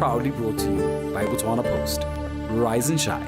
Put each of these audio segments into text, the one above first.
proudly brought to you by Botswana Post. Rise and shine.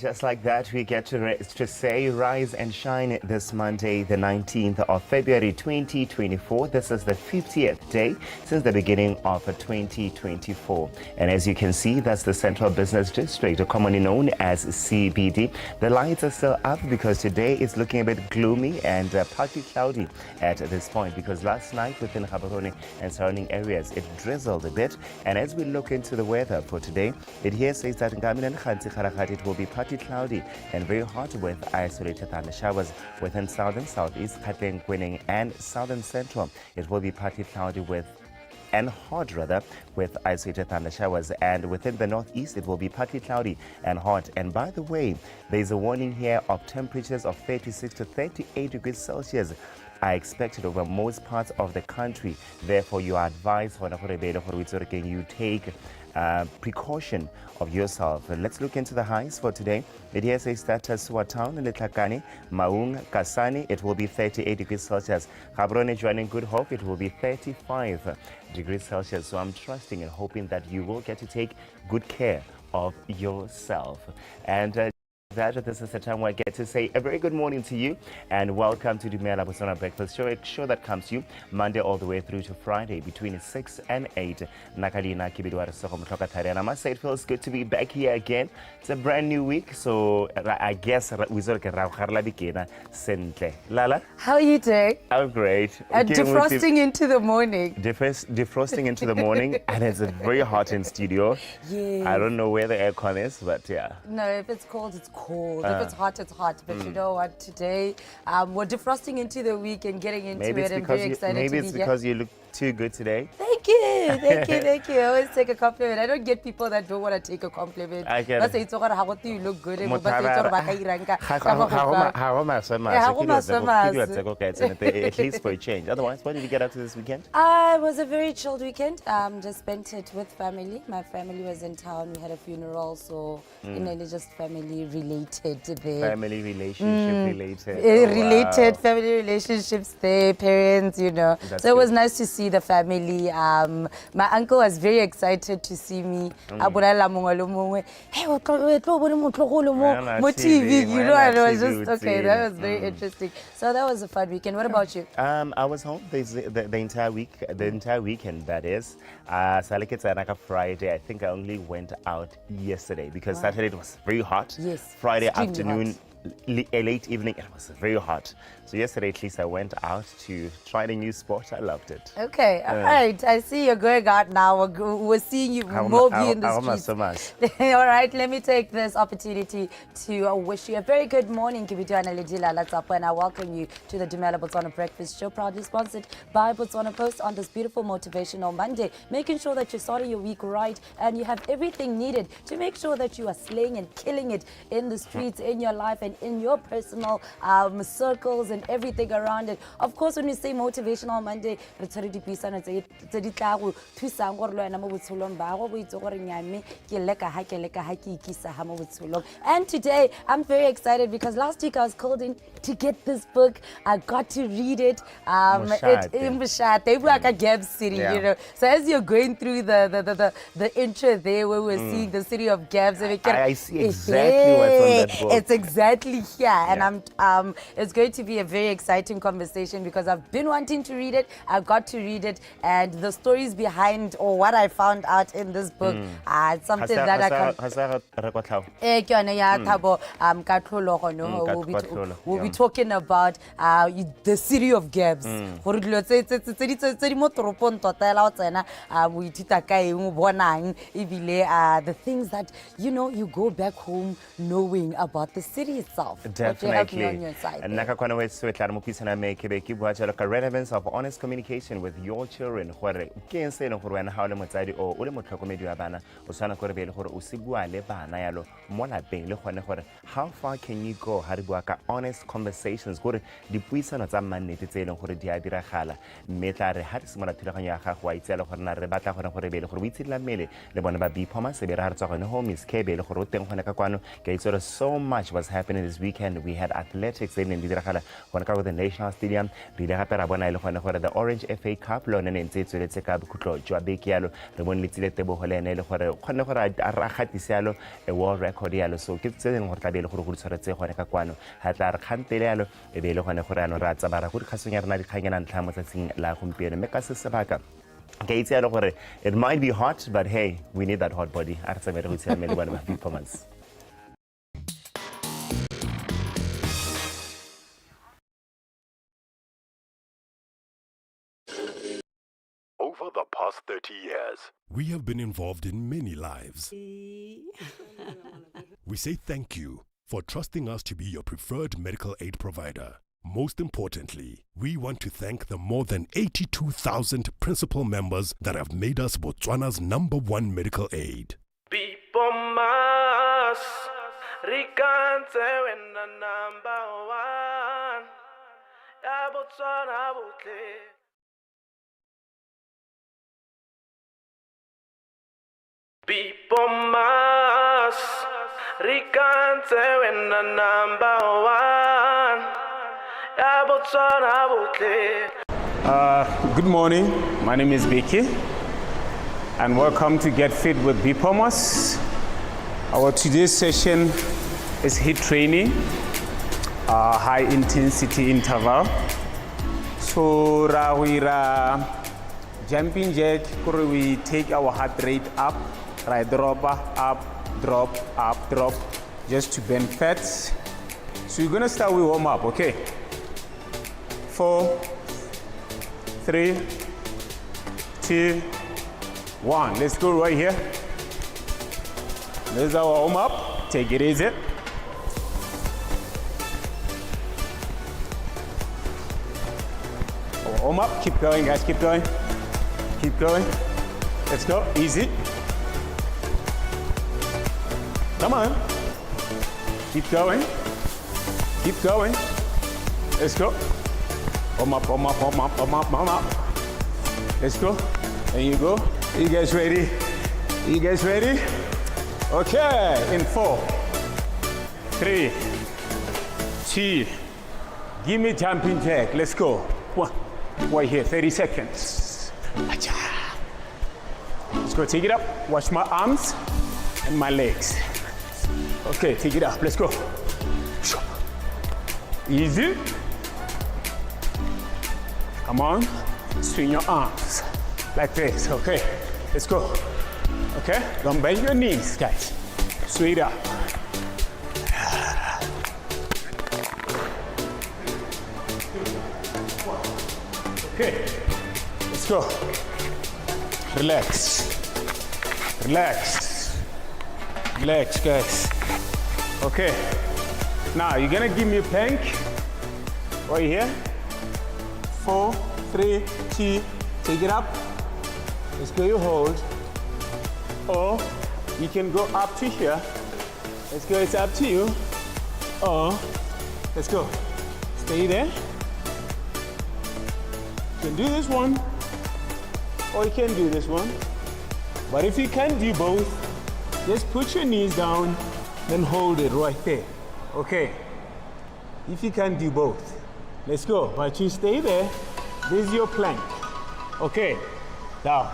Just like that, we get to say rise and shine this Monday, the 19th of February 2024. This is the 50th day since the beginning of 2024. And as you can see, that's the Central Business District, commonly known as CBD. The lights are still up because today is looking a bit gloomy and partly cloudy at this point, because last night within Gaborone and surrounding areas, it drizzled a bit. And as we look into the weather for today, it here says that in Ngamini and Khanti it will be partly cloudy and very hot with isolated thunder showers within southern, southeast, Gauteng, Kwining, and southern central. It will be partly cloudy and hot with isolated thunder showers, and within the northeast it will be partly cloudy and hot. And by the way, there's a warning here of temperatures of 36 to 38 degrees Celsius are expected over most parts of the country. Therefore, you are advised you take precaution of yourself. Let's look into the highs for today. It here says that Swatown, Letlhakane, Maung, Kasane, it will be 38 degrees Celsius. Gaborone, joining Good Hope, it will be 35 degrees Celsius. So I'm trusting and hoping that you will get to take good care of yourself. And this is the time where I get to say a very good morning to you and welcome to Dumela Botswana Breakfast Show, a show that comes to you Monday all the way through to Friday between 6 and 8. And I must say it feels good to be back here again. It's a brand new week, so I guess Lala, how are you doing? I'm great. And defrosting into the morning. Defrosting into the morning, and it's very hot in studio. Yes. I don't know where the aircon is, but yeah. No, if it's cold, it's cold. If it's hot, it's hot. But you know what? Today, we're defrosting into the week and getting into it. I'm very excited to be here. Maybe it's because you look too good today. Thank you. Thank you. Thank you. I always take a compliment. I don't get people that don't want to take a compliment. I get it. You look good. At least for a change. Otherwise, what did you get up to this weekend? It was a very chilled weekend. Just spent it with family. My family was in town. We had a funeral, so it's just family related there. Family relationship related. Related family relationships there, parents, you know. That's so it was good. nice to see the family. My uncle was very excited to see me. Hey, TV, you know, and it was just okay. That was very interesting. So that was a fun weekend. What about you? I was home the entire week, the entire weekend. That is, Friday. I think I only went out yesterday because Saturday it was very hot. Yes. Friday extremely afternoon. hot. Late evening, it was very hot. So yesterday at least I went out to try the new sport. I loved it. Okay, all right. I see you're going out now. We're seeing you mob you in the streets. So much. All right, let me take this opportunity to wish you a very good morning. And I welcome you to the Dumela Botswana Breakfast Show, proudly sponsored by Botswana Post on this beautiful motivational Monday, making sure that you're starting your week right and you have everything needed to make sure that you are slaying and killing it in the streets, in your life, and in your personal circles and everything around it. Of course, when we say motivational Monday, and today I'm very excited because last week I was called in to get this book. I got to read it. Gab City, you know. So as you're going through the intro there where we're seeing the city of Gabs, I see exactly what's on that book. It's exactly here, and it's going to be a very exciting conversation because I've been wanting to read it. I got to read it, and the stories behind or what I found out in this book, it's something that I can. We'll be talking about the city of Gabs. The things that you go back home knowing about the city itself. yourself. Definitely. Would you help me on your side? And naka kwana wetso tla mo pisana me ke be ke bua jalo ka relevance of honest communication with your children gore ke eng se le gore wena ha o le motsadi o le motlhokomedi wa bana o tshwana gore be le gore o se bua le bana yalo mo lapeng le gone gore how far can you go ha re bua ka honest conversations gore dipuisano tsa mannete tse leng gore di a diragala mme tla re ha re simola thulaganyo ya gago wa itse le gore na re batla gore be le gore o itshidila mmele le bone ba bipoma se be re ha re tswa gone home is kebe le gore o teng gone ka kwano ke itse gore so much was happening this weekend. We had athletics in the the National Stadium. We had the Orange FA Cup. We had a world record. So it might be hot, but hey, we need that hot body. Over the past 30 years, we have been involved in many lives. We say thank you for trusting us to be your preferred medical aid provider. Most importantly, we want to thank the more than 82,000 principal members that have made us Botswana's #1 medical aid. Good morning, my name is Becky and welcome to Get Fit with BPOMOS. Our today's session is HIIT training, high intensity interval. So Rahira jumping jack, we take our heart rate up, right, drop, drop, just to burn fats. So you're gonna start with warm up, okay? 4, 3, 2, 1. Let's go right here. There's our warm up. Take it easy. Our warm up. Keep going, guys. Keep going. Keep going. Let's go. Easy. Come on. Keep going. Keep going. Let's go. Warm up, warm up, warm up, warm up, warm up. Let's go. There you go. You guys ready? You guys ready? Okay. In 4, 3, 2. Give me jumping jack. Let's go. One. Right here. 30 seconds. Let's go. Take it up. Watch my arms and my legs. Okay. Take it up. Let's go. Easy. Come on, swing your arms like this, okay? Let's go, okay? Don't bend your knees, guys. Straight up. Okay, let's go. Relax, relax, relax, guys. Okay, now you're gonna give me a plank right here. 4, 3, 2, take it up. Let's go, you hold. Or you can go up to here. Let's go, it's up to you. Or, let's go. Stay there. You can do this one, or you can do this one. But if you can't do both, just put your knees down, then hold it right there. Okay. If you can't do both, let's go. But you stay there. This is your plank. Okay. Down.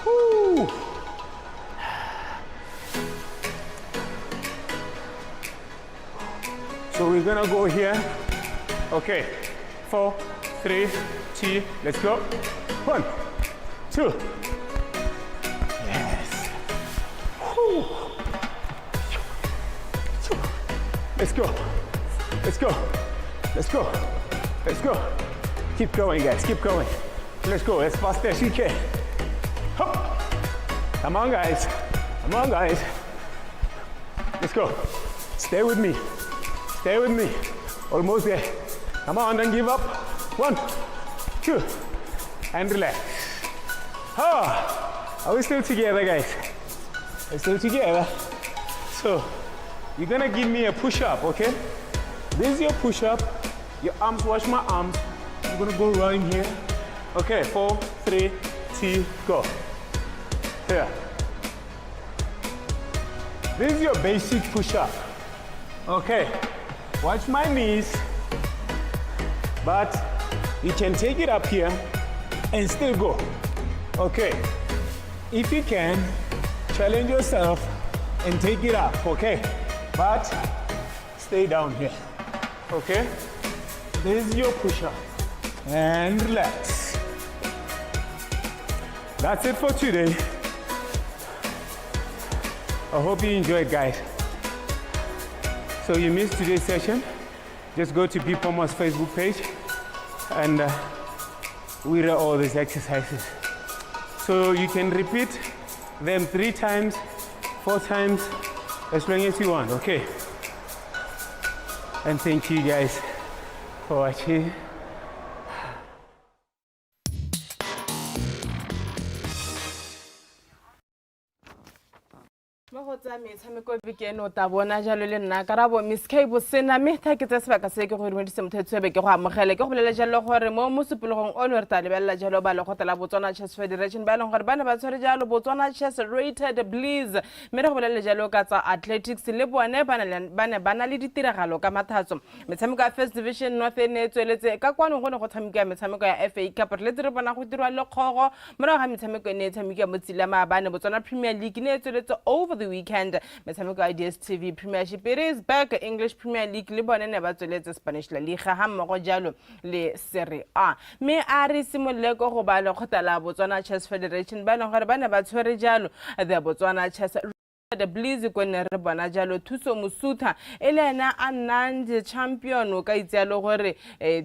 Woo. So we're gonna go here. Okay. 4, 3, 2. Let's go. 1, 2. Yes. Woo. Let's go. Let's go. Let's go. Let's go. Keep going, guys. Keep going. Let's go as fast as you can. Hop. Come on, guys. Come on, guys. Let's go. Stay with me. Stay with me. Almost there. Come on, don't give up. 1, 2, and relax. Are we still together, guys? We're still together. So, you're gonna give me a push-up, okay? This is your push-up. Your arms, watch my arms. I'm gonna go right here. Okay, 4, 3, 2, go. Here. This is your basic push-up. Okay, watch my knees. But you can take it up here and still go. Okay, if you can, challenge yourself and take it up, okay? But stay down here, okay? This is your push-up. And relax. That's it for today. I hope you enjoyed, guys. So you missed today's session, just go to Pomo's Facebook page and we do all these exercises. So you can repeat them 3 times, 4 times, as long as you want, okay? And thank you guys for watching. Mo tsa metshameko bekeno ta bona jalo le nna karabo Miss K bo sena me tha ke tsa sebaka se ke go dumedisa mothetso be ke go amogela ke go bolela jalo gore mo mosupologong ono re ta lebella jalo ba le gotela Botswana Chess Federation ba le gore bana ba tshwere jalo Botswana Chess Rated Please me re go bolela jalo ka tsa athletics le bone bana le ditiragalo ka mathatso metshameko ya First Division North ene tsweletse ka kwano go ne go tshameka metshameko ya FA Cup re le tsere bona go dirwa le kgogo mo ga metshameko ene tshameka mo tsilama bana Botswana Premier League ne tsweletse over the weekend metshameko ya DStv Premiership it is back English Premier League le bone ne ba tsweletse Spanish La Liga ha mmogo jalo le Serie A me a re simoleko go ba le khotala Botswana Chess Federation ba le gore bana ba tshwere jalo the Botswana Chess the Blizzard kone re bona jalo thuso musutha elena a nang the champion o ka itsalo gore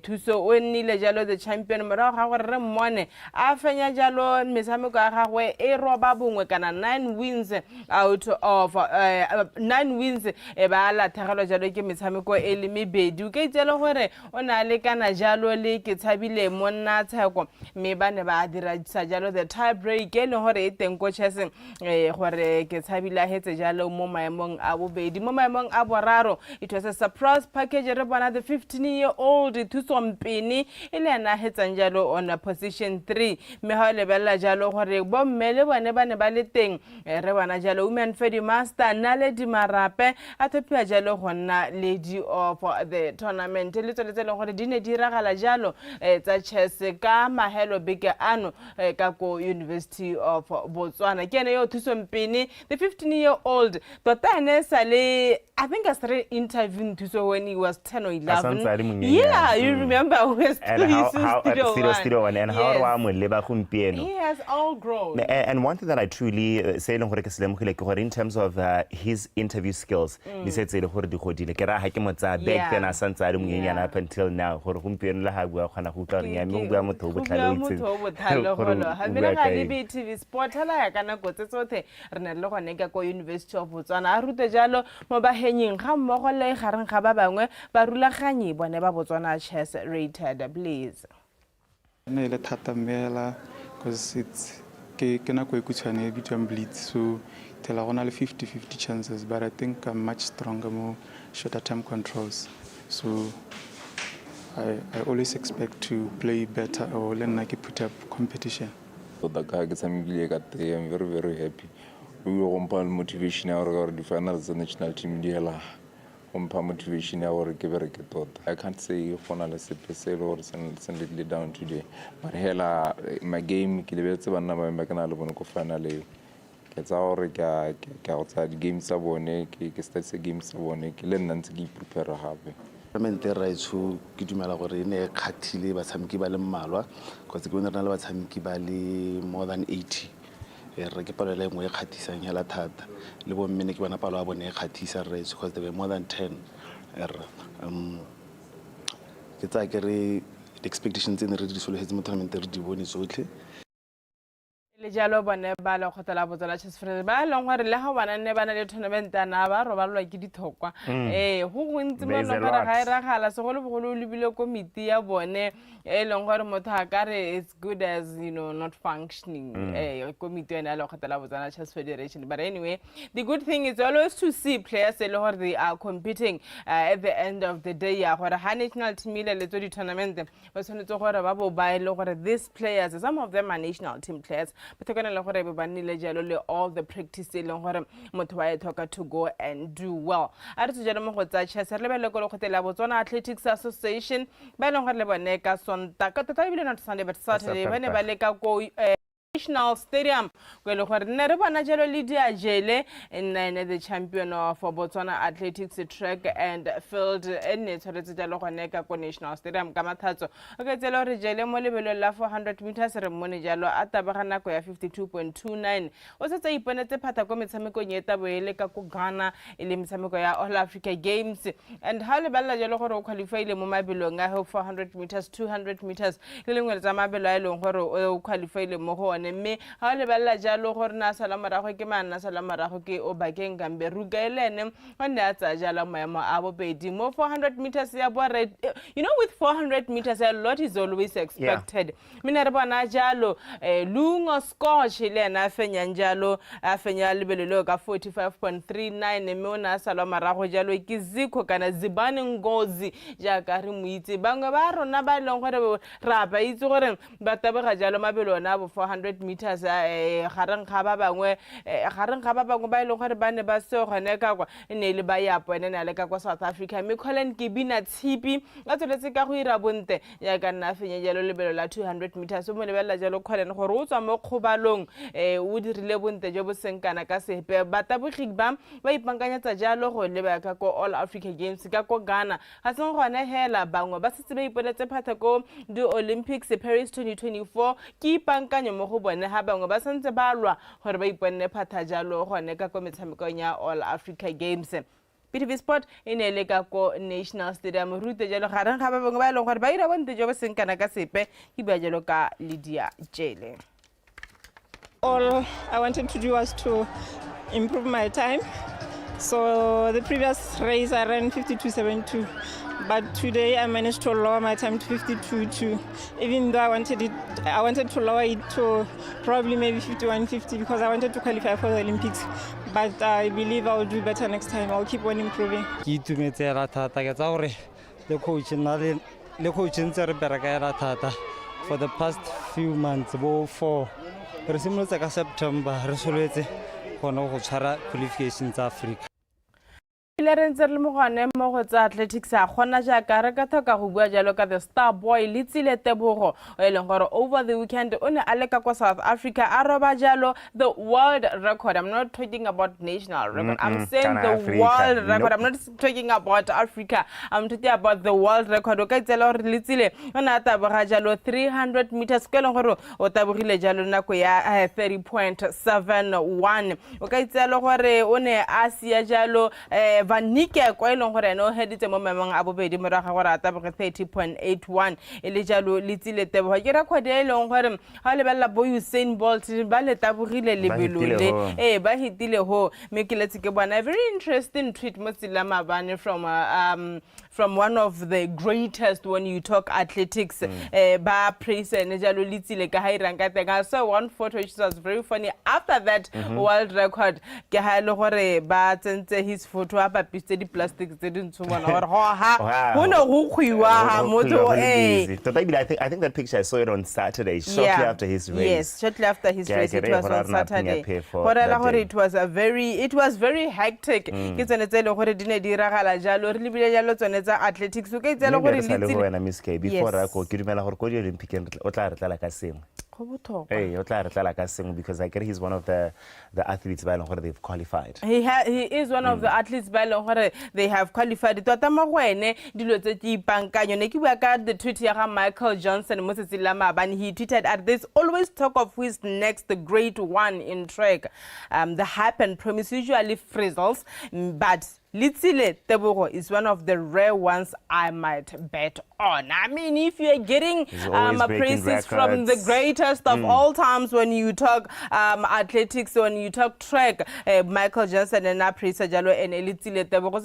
thuso o nnile jalo the champion morago ga gore re mmone a fenya jalo metshameko ya gagwe e roba bongwe kana 9 wins out of 9 wins e ba la thagelo jalo ke metshameko e le mebedi o ka itsalo gore o na le kana jalo le ke tshabile monna tsheko me bane ba dira jalo the tie break e le gore e teng ko chess gore ke tshabile jalo mo maemong a bobedi mo maemong a boraro it was a surprise package re bona the 15-year-old Thusompini ile na hetsang jalo on position 3 me ha le bella jalo gore bo mmele bone bane ba le teng re bona jalo women fedi master Naledi Marape a thopia jalo gonna lady of the tournament le tsweletse le gore di ne di ragala jalo tsa chess ka mahelo beke ano ka ko University of Botswana ke ne yo Thusompini the 15-year-old but then I think I started interviewing Thuso when he was 10 or 11. Yeah, you remember and how he has all grown. And one thing that I truly say in terms of his interview skills, he said back then up until now. University of Botswana a rute jalo mo ba henyeng ga mmogo le gareng ga ba bangwe ba rulaganyi bone ba Botswana Chess Rated Please. Ne le thata mela because it's ke na go ikutshwane bitwang blitz so tela gona le 50-50 chances but I think I'm much stronger more shorter time controls so I always expect to play better or learn like put up competition. So the guy gets I'm very happy. We will motivation our the finals the national team diela motivation our give I can't say finals or send it down today but hela my game ke lebetse bana ba makana le bona go finally ke tsa gore ke outside games sa bone ke start games sa bone ke le nna ntse ke prepare hape mente raitso ke dumela gore ne khathile ba tshameki ba le mmalwa go tse ke bona le ba tshameki ba le more than 80 re ke palo le ngwe e khatisang hela thata le bo mmene ke bona palo a bone e khatisa raitso because there were more than 10 ke tsa ke re expectations in re di solehetse mo tournament re di bone tsotlhe le jalo bone ba le khotela Botswana Chess Friends ba leng gore le ha bana ne bana le tournament ana ba robalwa ke dithokwa go gontsi mo no ka ga ira gala se go le bogolo le bile komiti ya bone leng gore motho a ka re it's good as not functioning komiti ena le khotela Botswana Chess Federation. But anyway, the good thing is always to see players le gore they are competing at the end of the day ya gore ha national team ile le tso di tournament ba tshwanetse gore ba bo ba ile gore these players, some of them are national team players, but they're going to all the practice to go and do well. I to chess Botswana Athletics Association ba leng gore le bone ka Sontaga not Sunday but Saturday when ba go National Stadium where Lydia Jele and the champion of Botswana Athletics track and field in National Stadium Kamathatso. Okay, tell Jele Molibelo 400 meters ceremony jalo atabagana ko ya 52.29. Also say iponetse phata ko metshameko nyeta boele ka ko Ghana ile metshameko ya All Africa Games and ha le balla jalo gore o qualify le mo mabelong a 400 meters 200 meters le lengwe tsa mabelo a leng gore o qualify le mo go me ha le balla jalo gore na salama ra go ke mana salama ra go ke o bakeng gambe rugaelene onne a tsa jala maemo a bobedi mo 400 meters ya bo red. With 400 meters a lot is always expected. Mina re bona jalo lungo scotch le na fenya njalo a fenya lebelelo ka 45.39 me ona salama ra go jalo ke zikho kana zibane ngozi ja ka re muitse bangwe ba rona ba leng gore ra ba itse gore ba tabega jalo mabelo na bo 400 meters gareng ga ba bangwe ba ile gore ba ne ba se gone ka kwa ne le ba ya pone na le ka kwa South Africa me Colin Kibina Tshipi a tsholetse ka go ira bonte ya ka nna fenya jalo lebelo la 200 meters mo lebella jalo Colin gore o tswa mo khobalong o dirile bonte jo bo senkana ka sepe batabogi ba ipankanyetsa jalo go leba ka ko All Africa Games ka ko Ghana ga seng gone hela bangwe ba setse ba ipoletse phatha ko the Olympics Paris 2024 ke ipankanyo mo go bone ha bangwe ba sentse ba lwa gore ba iponne phatha jalo gone ka ko metshamekong ya All Africa Games. PTV Sport le ka ko National Stadium rute jalo gareng ga ba bangwe ba leng gore ba ira bonte jo bo senkana ka sepe ke ba jalo ka Lydia Jele. All I wanted to do was to improve my time. So the previous race I ran 52.72, but today I managed to lower my time to 52.2. Even though I wanted to lower it to probably maybe 51.50 because I wanted to qualify for the Olympics. But I believe I will do better next time. I'll keep on improving. For the past few months, for September, qualifications Africa. Athletics the star boy over the weekend South Africa the world record. I'm not talking about national record. I'm saying the world record. I'm not talking about Africa. I'm talking about the world record. Okay, 300 meters 30.71. Okay, Asia jalo Vanike kwa ile gore no heditse mo memang a bobedi moraga gore ata 30.81 ele jalo litile tebo ke record ile gore ha le bella bo Usain Bolt ba le tabogile lebelole ba hitile ho me ke letse ke bona very interesting tweet mo sila mabane from one of the greatest when you talk athletics ba praise ne jalo litile ka ha iranga tega. So one photo which was very funny after that world record ke ha le gore ba tsentse his photo apa piste di plastics tse dintse bona gore ho no go khwiwa ha motho I think that picture I saw it on Saturday shortly after his race. Yes, shortly after his race it was on Saturday. It was very hectic. Ke tsone tse le gore dine di ragala jalo re libile jalo tsone tsa athletics o ke tsela gore le Miss K before ra go ke dumela gore ko di Olympic o tla re tla ka sengwe. Because I get he's one of the athletes by long they've qualified. He is one of the athletes by long they have qualified. Tota magwene dilo tse ti pankanyo ne ke bua ka the tweet ya Michael Johnson mo setsilama ban he tweeted at this always talk of who is next the great one in track. The hype and promise usually frizzles, but Litsile Tebogo is one of the rare ones I might bet on. I mean, if you're getting praises from the greatest of all times when you talk athletics, when you talk track, Michael Johnson and Aprisa Jalo and Litsile Tebogo.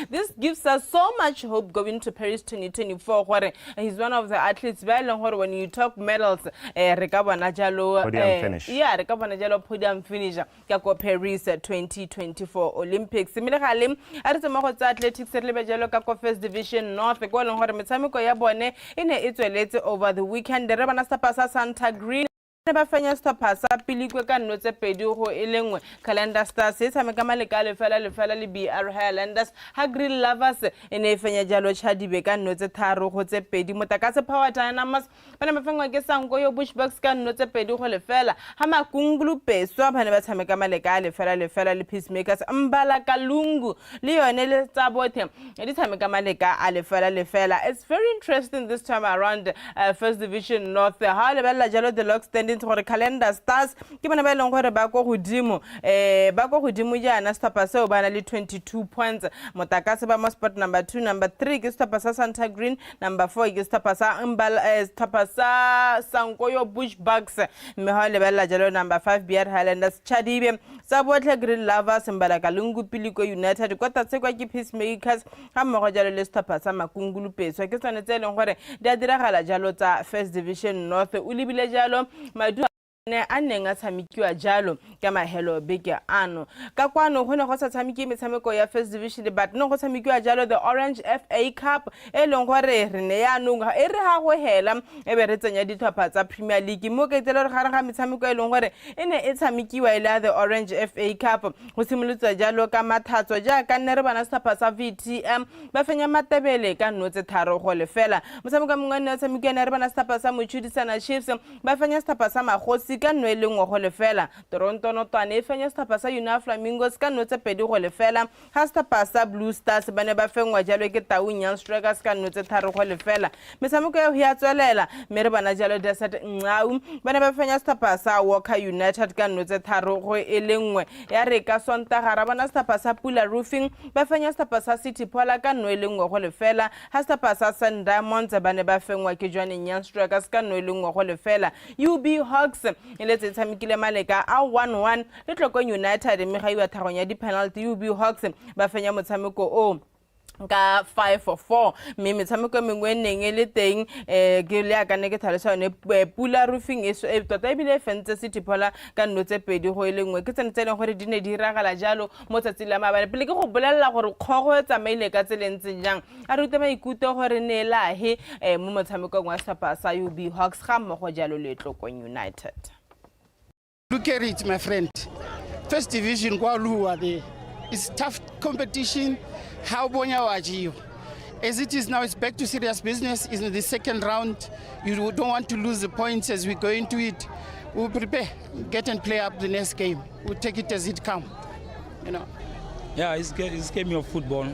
This gives us so much hope going to Paris 2024. Where he's one of the athletes. When you talk medals, Rekabana Jalo podium finish. Yeah, Rekabana Jalo podium finish. Kako Paris 2024. Olympics. Similarly, Arisamako Athletics Lebejalo Kako First Division North, the Golden Hore Metsamiko Yabone in it over the weekend. The Rebanasta Pasa Santa Green. Bafanya stopasa pilikwe ka notse pedi go elengwe calendar stars se tshameka maleka le fela le BR Highlanders ha Green Lovers ene fenya jalo Chadibe ka notse tharo go tse pedi Motakase Power Dynamos bana bafengwa ke Sanko yo Bushbucks ka notse pedi go le fela ha Makungulu Peswa bana ba tshameka maleka le fela le Peacemakers Mbala Kalungu le yone le tsabothe di tshameka maleka a le fela. It's very interesting this time around First Division North ha le bella jalo the Lock Standing into the calendar stars ke bana ba leng gore ba go godimo jana stapa seo bana le 22 points Motakase ba spot number 2 number 3 ke stapa sa Santa Green number 4 ke stapa sa stapa sa Sankoyo Bushbucks mme ha le bella jalo number 5 BR Highlanders Chadibe sa botle Green Lovers Mbala Kalungu Piliko United kota tse kwa ke Peacemakers ha mmogo jalo le stapa sa Makungulu Peswa ke tsone tse leng gore di a diragala jalo tsa First Division North o lebile jalo madu ne anenga tsamikiwa jalo ka mahelo beke ano ka kwano go ne go sa tsamiki metshameko ya First Division but no go tsamikiwa jalo the Orange FA Cup e leng gore re ne ya nonga e re ha go hela e be re tsenya dithapa tsa Premier League mo ke tsela re gare ga metshameko e leng gore e ne e tsamikiwa ile the Orange FA Cup go simolotsa jalo ka mathatso ja ka nne re bana stapa sa VTM ba fenya matebele ka notse tharo go le fela motshameko mongwe ne tsamikiwa ne re bana stapa sa Mochudisana Chiefs ba fenya stapa sa Magosi ka no le ngwe go le fela Toronto Notwane e fenya stapa sa Una Flamingos ka notse pedi go le fela ha stapa sa Blue Stars bane ba fengwa jalo ke Taung Young Strikers ka notse tharo go le fela metshameko e ya tswelela mme re bana jalo Desert Ngau bane ba fenya stapa sa Walker United ka notse tharo go e lengwe ya re ka Sontaga ra bana stapa sa Pula Roofing ba fenya stapa sa City Pola ka no le ngwe go le fela ha stapa sa Sun Diamonds bane ba fengwa ke Young Strikers ka no le ngwe go le fela UB Hawks let's tshamekile maleka a 1-1 le Tlokong United mme ga iwa thagonya di penalty UB Hawks ba fenya motshameko o ka 5-4 mme metshameko mengwe neng le teng ke le ka ne ke tlhalosa ne Pula Roofing e tota e bile fentse City Pola ka notse pedi go elengwe ke tsene tsene gore di ne di ragala jalo mo tsatsi la mabane pele ke go bolella gore kgogo e tsamaile ka tselentse jang a re utema ikuto gore ne lahe mo motshamekong wa stapa sa UB Hawks ga mmogo jalo le Tlokong United. Look at it, my friend. First Division, Gualua, it's tough competition. How bonya wajiyo? As it is now, it's back to serious business. It's in the second round. You don't want to lose the points as we go into it. We'll prepare, get and play up the next game. We'll take it as it comes. You know. Yeah, it's game of football.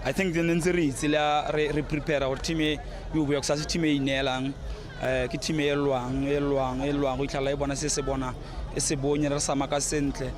I think the necessary is to prepare our team. You work as a team in Nelang. Ke team e lwang go itlhala e bona se se bona e se bonye re samaka sentle.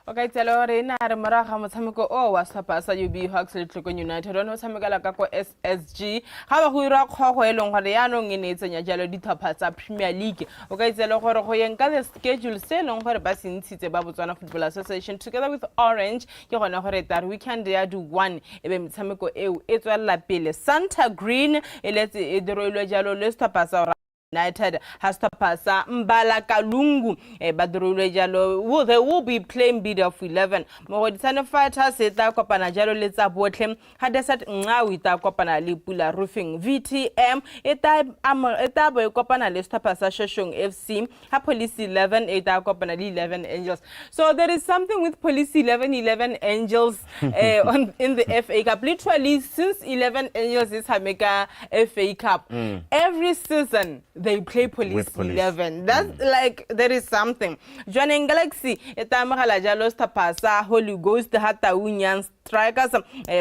Okay, telo re na re moraga motshameko o wa stapa sa UB Hawks le Tlokong United ono tshamekela ka go SSG ga ba go ira kgogo e leng gore ya nong e ne tsenya jalo dithapa tsa Premier League o ka itsela gore go yeng ka the schedule se leng gore ba se ntshitse ba Botswana Football Association together with Orange ke gona gore tar weekend ya do 1 e be metshameko eo e tswela pele Santa Green e letse e diroilwe jalo le stapa sa United has to pass Mbala Kalungu Badrule Jalo they will be playing bid of 11 mo di sana fighters eta kopana jalo le tsa botlhe ha desert Ngawi ta kopana le Pula Roofing VTM eta bo kopana le stapa sa Shoshong FC ha Police 11 eta kopana le 11 Angels. So there is something with Police 11 Angels in the FA Cup literally since 11 Angels is Hameka FA Cup every season they play police With police. 11. That's like, there is something. Joining Galaxy, etamagala jalo stapasa, Holy Ghost, hata unyan strikers,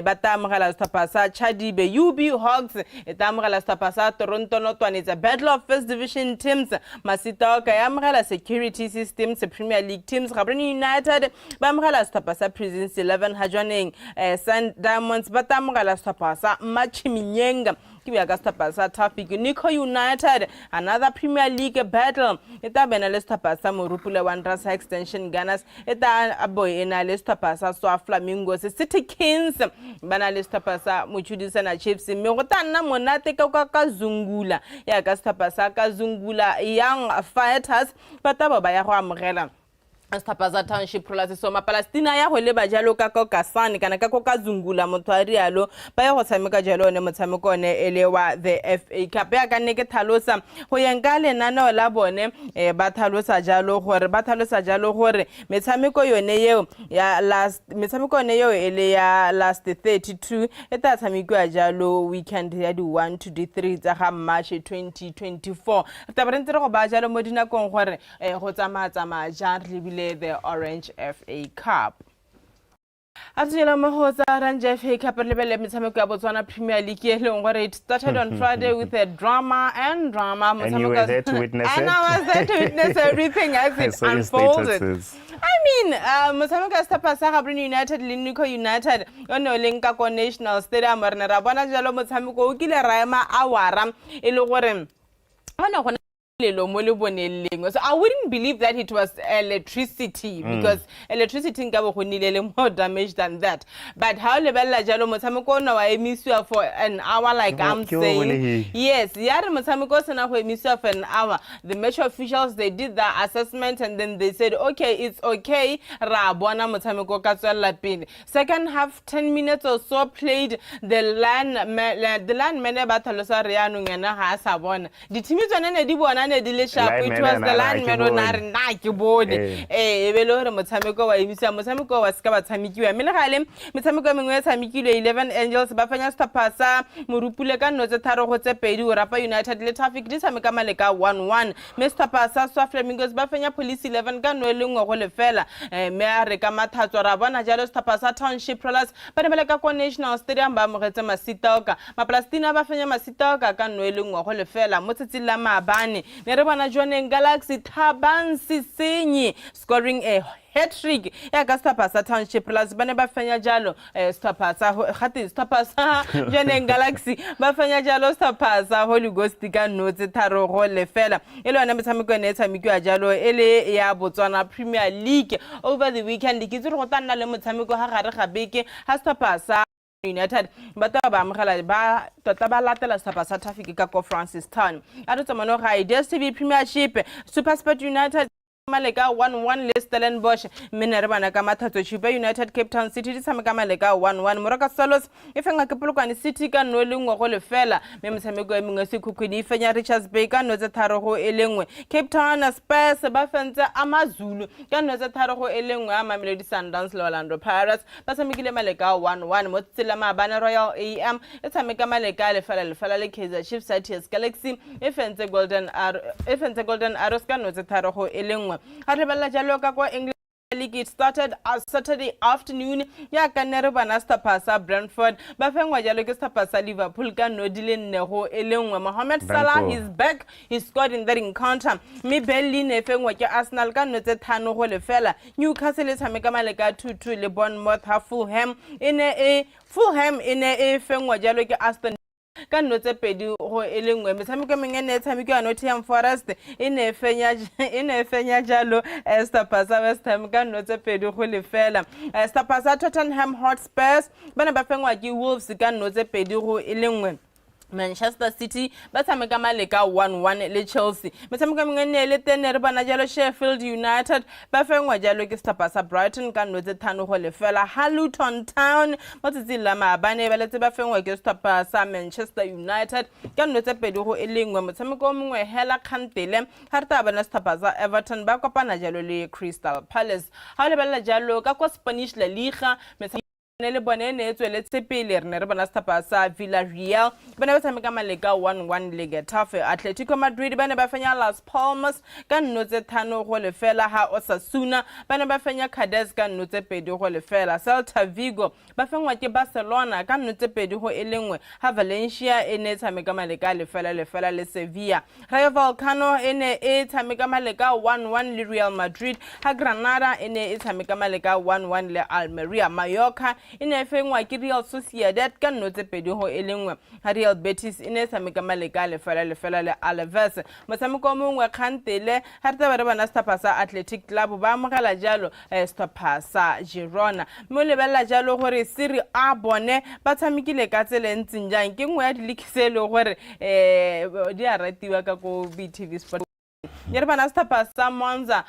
batamagala stapasa, Chadibe, UB Hogs, etamagala stapasa, Toronto Notwan. It's a battle of first division teams. Masita Kayamagala security systems, Premier League teams, Gabriel United, Bamagala stapasa, Prisons 11, Hajoning, Sun Diamonds, batamagala stapasa, Machimienga. Stapasa topic Nico United, another Premier League battle. Eta benalista pasa Morupula Wanderers extension Ganas. Eta aboy enalista pasa so Flamingos City Kings. Banalista pasa Muchudis and Chiefs. Mirotana Monate Kaka Zungula. Yagasta pasa Kazungula young fighters. Pataba Bayahua Mrela. Stapaza township prolase soma Palestina ya hole bajalo kako kasani kana kako kazungula motwari alo baya go tsameka jalo ne motshameko ne elewa the FA Cup ya ka nne ke thalosa go yengale nana la bone ba thalosa jalo gore metshameko yone yeo ya metshameko ne yeo ele ya last 32 eta tshamekwa jalo weekend ya di 1 to di 3 tsa ga March 2024 tabarentse go ba jalo modina kong gore go tsama ja the Orange FA Cup. Atjela mahoza Orange FA Cup lebele metshameko ya Botswana Premier League it started on Friday with a drama. And you were there to witness it? And I was there to witness everything as it unfolded. I mean, metshameko stapasa Gabriel United le Nico United ono lenka ko National Stadium rena bona jalo metshameko o kile raema awara ile gore ona so I wouldn't believe that it was electricity because electricity is more damage than that. But how lebella jalo motameko na wa emiswa for an hour like I'm saying. Yes, yare motameko na wa emiswa for an hour. The metro officials, they did the assessment and then they said, okay, it's okay. Ra bona motameko ka tswela pele. Second half 10 minutes or so played the land mene ba thalosa re ya nungena ha sa bona. Di timi tsone di bona it was the landman on Nike board. Ebelore motameko wa imisa motameko wa ska batshamikiwa menagale motameko mengwe ya tshamikile 11 Angels ba fanya stapasa morupule ka notse tharo go tse pedi Rapa United le Traffic di tshameka maleka 1-1 Mr Pasa so Flamingos ba fanya Police 11 ka no le ngwe go lefela me a re ka mathatso ra bona jalo stapasa Township Rollers ba ne maleka ko National Stadium ba mogetse Masitoka Maplastina ba fanya Masitoka ka no le ngwe go lefela mo tsetsi la Maabane Nerebana joining Galaxy Tabansi Senyi scoring a hat-trick ya ka Stapasa Township Plus bane ba fanya jalo Stapasa joining Galaxy ba fanya jalo Stapasa Holy Ghost ka notse tharo go lefela ile wana metshameko ne tshamekwa jalo ele ya Botswana Premier League over the weekend ke tsere go tana le motshameko ha gare ga beke ha Stapasa United bata ba amogela ba tota ba latela Stapasa Traffic ka ko Francis Town a re tsamano ga DStv Premiership SuperSport United Maleka 1-1 le Stellenbosch menere bana ka mathatso Chiba United Cape Town City di tshameka maleka 1-1 Moraka Solos e fenga ke Polokwane City ka no le ngwe go lefela me metshameko e mengwe se khukhudi fenya Richards Bay ka no tse tharo go elengwe Cape Town Spurs ba fentse AmaZulu ka no tse tharo go elengwe a Mamelodi Sundowns le Orlando Pirates ba tshamekile maleka 1-1 mo tsela Maabane Royal AM e tshameka maleka lefela le Kaizer Chiefs Cities Galaxy e fentse Golden Arrows ka no tse tharo go elengwe English League. It started Saturday afternoon. Ya kanere bana Stapasa Brentford. Bafengwa jalo ke Stapasa Liverpool ka no dile nego elengwe. Mohamed Salah is back. He scored in that encounter. Mi Berlin e fengwa ke Arsenal ka no tse thano go lefela. Newcastle e tshameka maleka 2-2 le Bournemouth ha Fulham e fengwa jalo ke Aston ka no tse pedi go elengwe metshameko mengene tshamekwa Nottingham Forest ine fenya jalo Stapasa West Ham ka no tse pedi go lefela Stapasa Tottenham Hotspurs bana ba fengwa ke Wolves ka no tse pedi go elengwe Manchester City ba tshameka maleka 1-1 le Chelsea metshameko mengene le tenere bana jalo Sheffield United ba fengwa jalo ke Stapasa Brighton ka no tse thano go lefela Luton Town mo tsetsi la Maabane ba letse ba fengwa ke Stapasa Manchester United ka no tse pedi go elengwe motshameko mongwe hela Kgantele ha re ta bana Stapasa Everton ba kopana jalo le Crystal Palace ha le balla jalo ka ko Spanish La Liga le bone ne tsweletse pele re ne re bona setlhopha sa Villarreal ba ne ba tshameka maleka 1-1 le Getafe. Atletico Madrid ba ne ba fenya Las Palmas ka nnotse 5-0 ha Osasuna ba ne ba fenya Cadiz ka nnotse 2-0. Celta Vigo ba fengwa ke Barcelona ka nnotse 2-1 ha Valencia e ne tshameka maleka 0-0 le Sevilla. Rayo Vallecano e ne e tshameka maleka 1-1 le Real Madrid ha Granada e ne e tshameka maleka 1-1 le Almeria. Mallorca ine fengwa ke Real Sociedad ka nnotse 2-1 ha Real Betis ine tshameka maleka 0-0 le Alaves. Motshameko mongwe kgantele ha re ba bana setlhopha sa Athletic Club ba amogela jalo setlhopha sa Girona. Mo lebella jalo gore Serie A bone ba tshamekile ka tsele ntseng jang ke ngwe ya dilikiselo gore di a ratiwa ka ko BTV Sport. Yerbana setlhopha sa Monza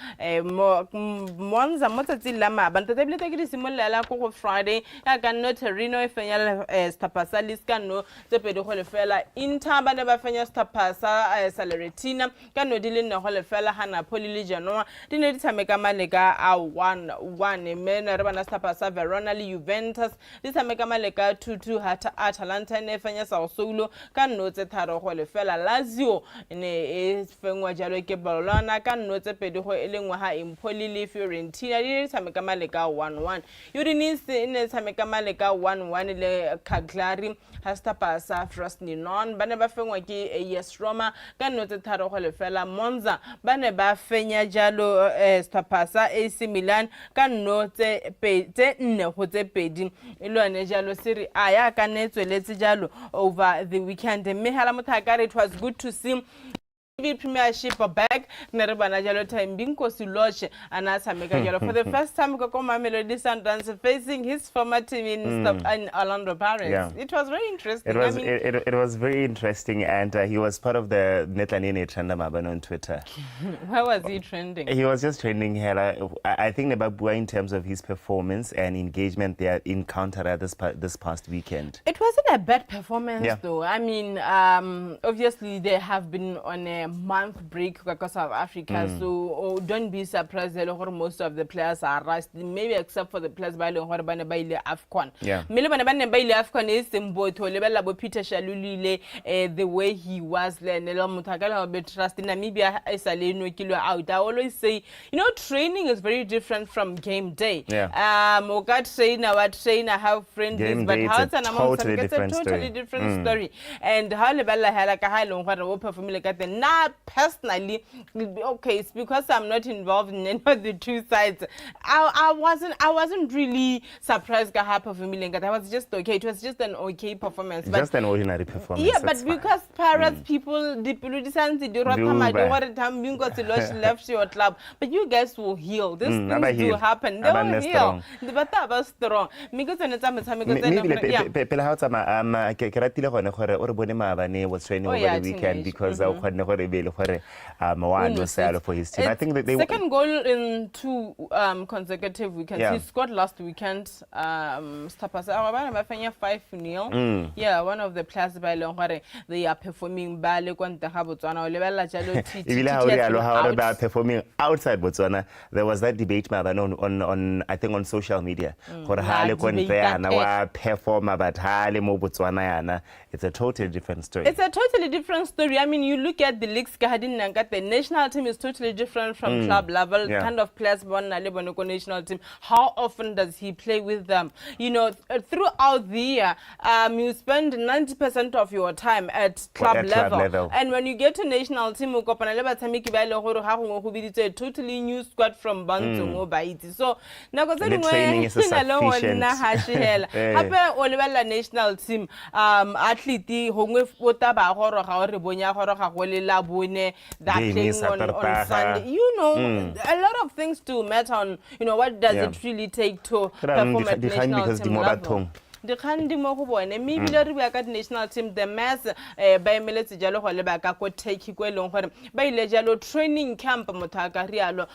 Monza mo tsatsing la maabane tebile ke di simololela go Friday ya ka no Torino e fenya setlhopha sa Liscano tse 2-0. Inter ba ne ba fenya setlhopha sa Salernitana ka no di le 1-0 ha Napoli le Genoa di ne di tshameka maleka a 1-1. Mena re bana setlhopha sa Verona le Juventus di tshameka maleka 2-2 ha Atalanta ne fenya Sassuolo ka no tse 3-0. Lazio ne e fengwa jalo ke Bologna ka nnotse 2-1 ha Empoli le Fiorentina di tshameka maleka 1-1. Udinese ne tshameka maleka 1-1 le Cagliari ha setlhopha sa Frosinone ba ne ba fengwa ke AS Roma ka nnotse 3-0. Monza ba ne ba fenya jalo setlhopha sa AC Milan ka nnotse 4-2 e lone jalo Serie A ya ka ne tsweletse jalo over the weekend. Mehala Mothakare, it was good to see Premiership back nerebana jalo time binko siloshe anasameka jalo for the first time ko Mamelodi Sundowns facing his former team in Orlando Pirates. Yeah. It was very interesting. It was very interesting, and he was part of the Netlanini trend on Twitter. Where was he trending? He was just trending here. I think Nebabua in terms of his performance and engagement there in Counter this past weekend. It wasn't a bad performance though. I mean, obviously they have been on a month break because of Africa, so don't be surprised that most of the players are rusty, maybe except for the players by AFCON. AFCON is to Peter Shalulile the way he was trust in Namibia out. I always say, you know, training is very different from game day. Trainer have friends, but how it's a totally different story. And how perform like that. Personally, okay, it's because I'm not involved in any of the two sides. I wasn't really surprised I was just okay. It was just an okay performance. Just an ordinary performance. Yeah, but because Pirates people left your club, but you guys will heal. These things will happen. They will heal. But that was strong. Because when was training over the weekend because for his team. I think that they second goal in 2 consecutive weekends. He scored last weekend. 5-0. Yeah, one of the players by Longare, they are performing badly. Performing outside Botswana. There was that debate on I think on social media. It's a totally different story. It's a totally different story. I mean, you look at the leagues, the national team is totally different from club level. Kind of players born national team. How often does he play with them? You know, throughout the year, you spend 90% of your time at club level. And when you get to national team, a totally new squad from Bantu. So, the training is sufficient. National team, athlete, that playing on Sunday. You know, a lot of things to matter on, you know, what does it really take to perform at national team level. dikgang di mo go bone mme ebile re bua ka national team the mass ba emeletse jalo go leba ka ko Turkey ko eleng gore ba ile jalo training camp motho a ka rialo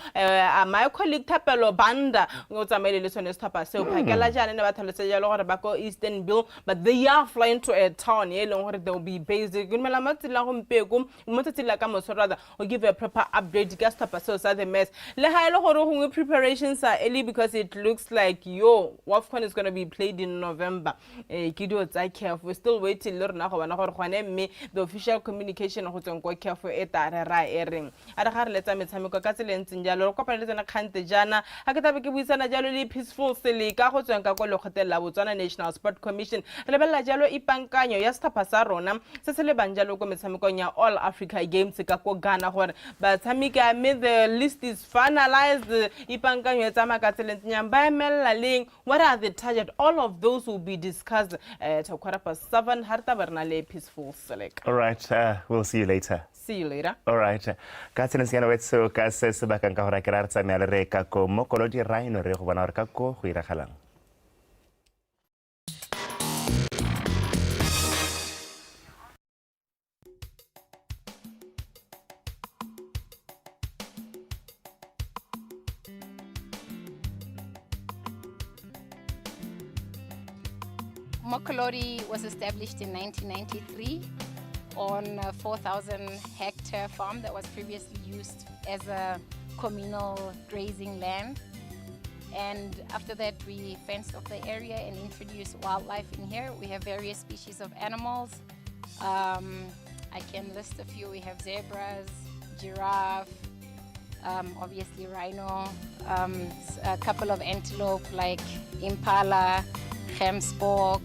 my colleague Thapelo Banda o tsamaile le sone stapa seo phakela jana ne ba tlhalose jalo gore ba ko Eastern Bill but they are flying to a town e leng gore they will be based Dumela matsela go mpeko mo tsela ka mosorada o give a proper update ka stapa seo sa the mass le ha ile gore go preparations are early because it looks like WAFCON is going to be played in November. Kido tsa CAF we still waiting le rena go bona gore gone mme the official communication go tseng kwa CAF e tare ra ereng a re ga re letsa metshameko ka tsela ntseng jalo re kopana le tsena kgante jana ha ke tabe ke buisana jalo le Peaceful Sele ka go tseng ka go le hotela Botswana National Sport Commission re lebella jalo ipankanyo ya stapa sa rona se se le banjalo go metshamekong ya All Africa Games ka go Ghana gore ba tshameka mme the list is finalized ipankanyo ya tsama ka tsela ntseng ba emela leng what are the target all of those will be discussed at 7:15 harta bernale Peaceful Select. All right, we'll see you later. See you later. All right. Ka tsena se wetso ka se se bakang ka hora ke ra tsamaya le re ka ko mo kolodi rhino re go bona gore ka ko go iragalang. Mokolodi was established in 1993 on a 4,000 hectare farm that was previously used as a communal grazing land. And after that, we fenced off the area and introduced wildlife in here. We have various species of animals. I can list a few. We have zebras, giraffe, obviously rhino, a couple of antelope like impala, gemsbok,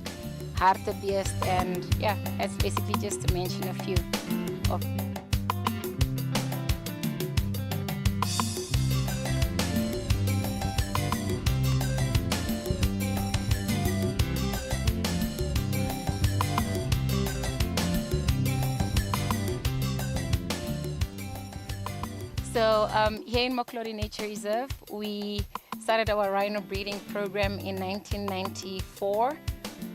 hartebeest, and yeah, that's basically just to mention a few of. So here in Mokolodi Nature Reserve, we started our rhino breeding program in 1994.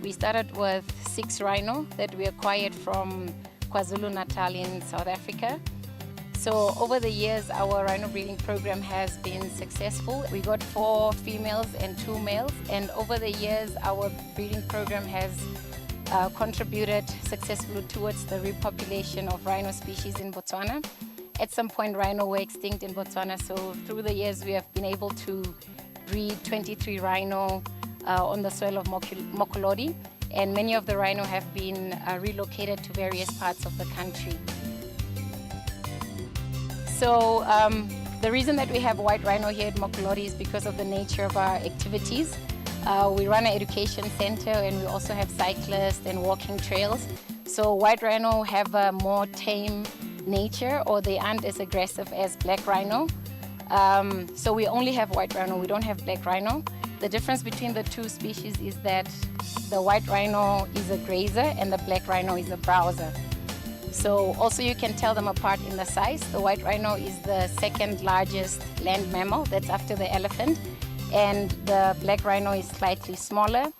We started with 6 rhino that we acquired from KwaZulu-Natal in South Africa. So over the years, our rhino breeding program has been successful. We got 4 females and 2 males, and over the years, our breeding program has contributed successfully towards the repopulation of rhino species in Botswana. At some point, rhino were extinct in Botswana, so through the years, we have been able to breed 23 rhino on the soil of Mokolodi, and many of the rhino have been relocated to various parts of the country. So the reason that we have white rhino here at Mokolodi is because of the nature of our activities. We run an education center, and we also have cyclists and walking trails. So white rhino have a more tame nature, or they aren't as aggressive as black rhino. So we only have white rhino, we don't have black rhino. The difference between the 2 species is that the white rhino is a grazer and the black rhino is a browser. So also you can tell them apart in the size. The white rhino is the 2nd largest land mammal, that's after the elephant, and the black rhino is slightly smaller.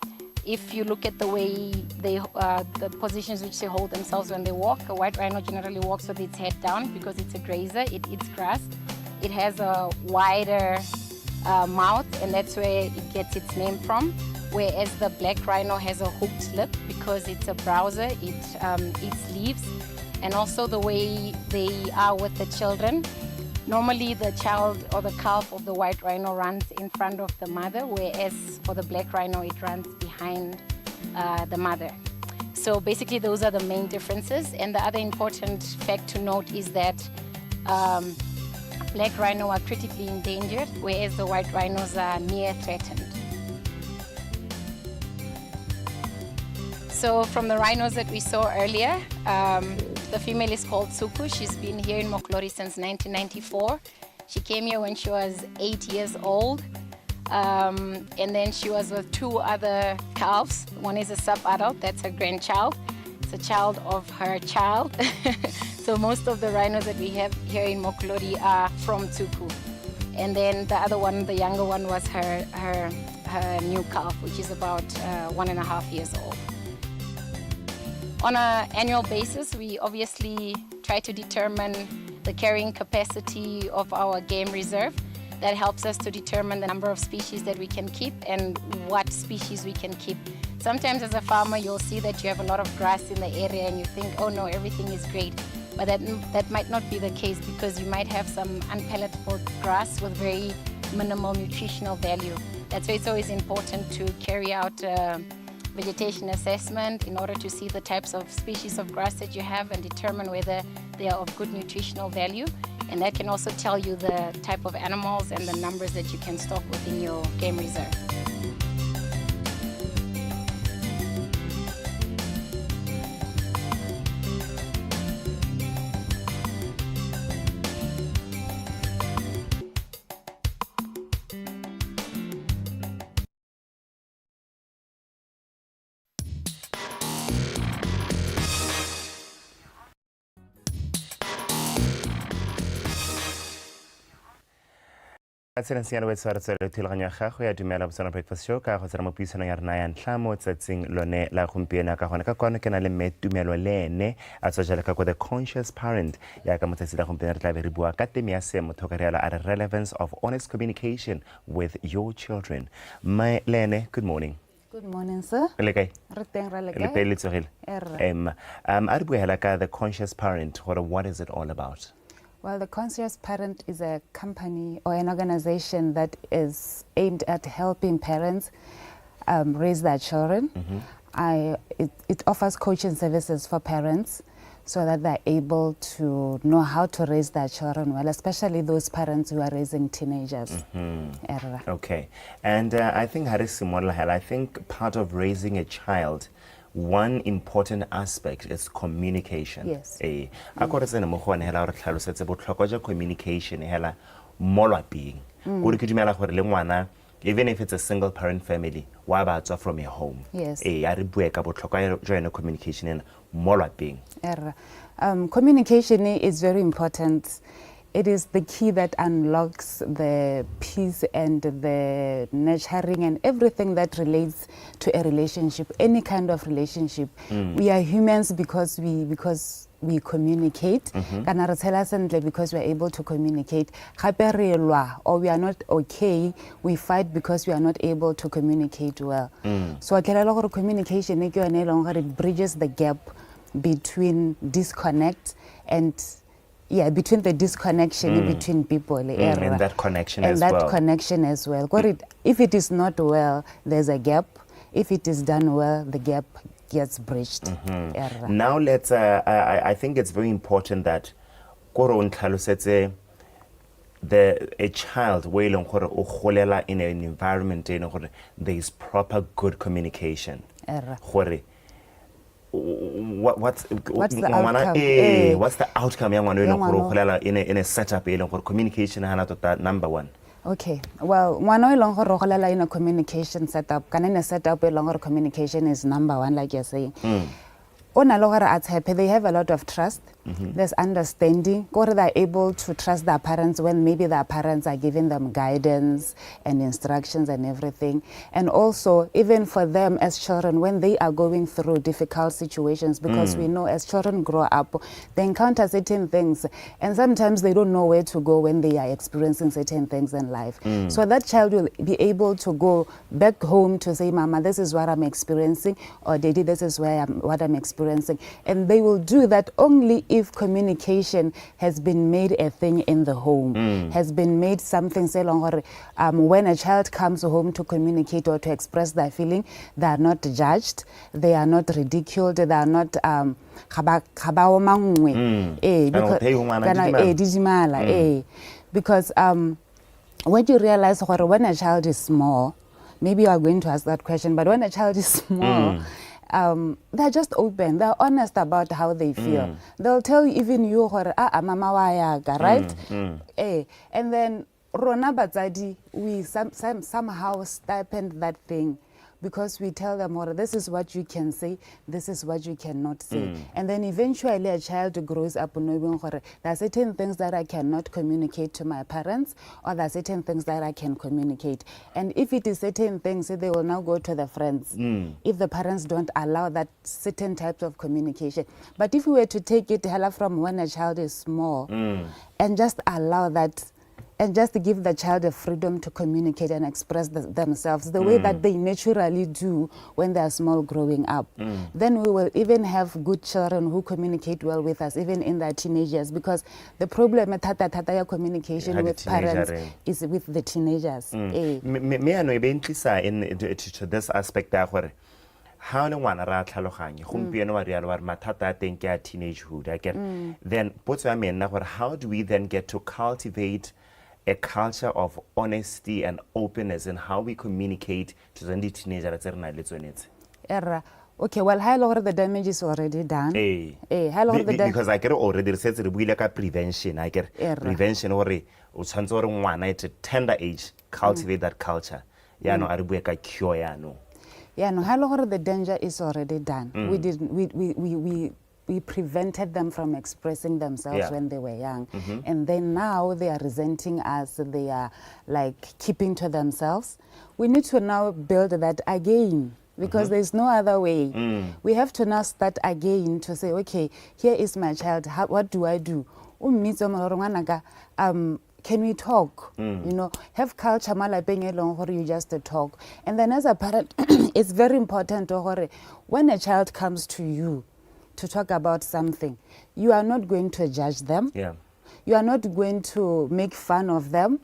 If you look at the way the positions which they hold themselves when they walk, a white rhino generally walks with its head down because it's a grazer, it eats grass. It has a wider mouth, and that's where it gets its name from, whereas the black rhino has a hooked lip because it's a browser, it eats leaves. And also the way they are with the children. Normally the child or the calf of the white rhino runs in front of the mother, whereas for the black rhino it runs behind the mother. So basically those are the main differences. And the other important fact to note is that black rhino are critically endangered, whereas the white rhinos are near threatened. So from the rhinos that we saw earlier, the female is called Tsuku. She's been here in Mokolodi since 1994. She came here when she was 8 years old. And then she was with 2 other calves. One is a sub-adult, that's her grandchild. It's a child of her child. So most of the rhinos that we have here in Mokolodi are from Tsuku. And then the other one, the younger one, was her her new calf, which is about 1.5 years old. On an annual basis, we obviously try to determine the carrying capacity of our game reserve. That helps us to determine the number of species that we can keep and what species we can keep. Sometimes as a farmer, you'll see that you have a lot of grass in the area and you think, oh no, everything is great. But that might not be the case, because you might have some unpalatable grass with very minimal nutritional value. That's why it's always important to carry out vegetation assessment in order to see the types of species of grass that you have and determine whether they are of good nutritional value. And that can also tell you the type of animals and the numbers that you can stock within your game reserve. Siana we tswara tswela thulaganyo ya gago ya Dumela Botswana Breakfast Show ka go tsena mo puisano ya rena ya ntlha mo tsatsing lone la gompieno ka gone ka kwano ke na le mme Dumelo le ene a tswa jala ka go the conscious parent ya ka motsatsi la gompieno re tla be re bua ka teme ya seemo thokarela a relevance of honest communication with your children. My Lene, good morning. Good morning, sir. Le kae? Re teng ra le Le kae? pe le tsogile. A re bua hela ka the conscious parent, what is it all about? Well, the Conscious Parent is a company or an organization that is aimed at helping parents raise their children. It offers coaching services for parents so that they're able to know how to raise their children well, especially those parents who are raising teenagers. Okay. And I think I think part of raising a child, one important aspect is communication. Yes. Communication hela molwa being. Even if it's a single parent family, from your home. Yes. Communication and molwa being. Communication is very important. It is the key that unlocks the peace and the nurturing and everything that relates to a relationship, any kind of relationship. We are humans because we communicate. Because we are able to communicate. Or we are not okay, we fight because we are not able to communicate well. So communication it bridges the gap between disconnect and between the disconnection between people. And that connection and as that well. connection as well. If it is not well, there's a gap. If it is done well, the gap gets bridged. Now let's, I think it's very important that a child in an environment there is proper good communication. What's the outcome? What's the outcome in a setup communication number one? Okay, well, one in a communication setup, communication is number one, like you're saying. They have a lot of trust. There's understanding. They're able to trust their parents when maybe their parents are giving them guidance and instructions and everything. And also, even for them as children, when they are going through difficult situations, because we know as children grow up, they encounter certain things, and sometimes they don't know where to go when they are experiencing certain things in life. So that child will be able to go back home to say, Mama, this is what I'm experiencing, or Daddy, this is what I'm experiencing. And they will do that only if communication has been made a thing in the home, has been made something, say, when a child comes home to communicate or to express their feeling, they are not judged, they are not ridiculed, they are not because when you realize when a child is small, maybe you are going to ask that question, but when a child is small, they're just open, they're honest about how they feel. They'll tell you, even you, mama wa yaga, right? And then Rona Batsadi, we somehow stipend that thing because we tell them, "Or this is what you can say, this is what you cannot say." And then eventually a child grows up knowing there are certain things that I cannot communicate to my parents, or there are certain things that I can communicate. And if it is certain things, they will now go to the friends if the parents don't allow that certain types of communication. But if we were to take it from when a child is small and just allow that, and just give the child the freedom to communicate and express themselves the way that they naturally do when they are small growing up, then we will even have good children who communicate well with us, even in their teenagers, because the problem with communication with parents is with the teenagers. Me ano ebentlisa in to this aspect da gore how no one ra tlhaloganye gompieno wa rialo wa mathata a teng ke a teenagehood I get then potso ya me nna gore how do we then get to cultivate a culture of honesty and openness in how we communicate to the teenagers tse re na le tsonetse? Okay, well, the damage is already done. Because I get already said re buile ka prevention. I get prevention gore o tshwantse gore ngwana at a tender age cultivate that culture. Ya no a re bue ka cure ya no. Yeah, no, the danger is already done. We prevented them from expressing themselves when they were young. And then now they are resenting us. They are like keeping to themselves. We need to now build that again, because there's no other way. We have to now start again to say, okay, here is my child. What do I do? Can we talk? You know, have culture or you just talk. And then as a parent, it's very important when a child comes to you to talk about something, you are not going to judge them. You are not going to make fun of them.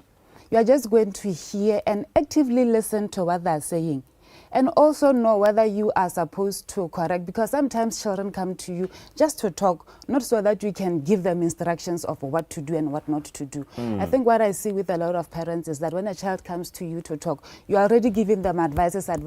You are just going to hear and actively listen to what they're saying. And also know whether you are supposed to correct, because sometimes children come to you just to talk, not so that you can give them instructions of what to do and what not to do. I think what I see with a lot of parents is that when a child comes to you to talk, you're already giving them advices, and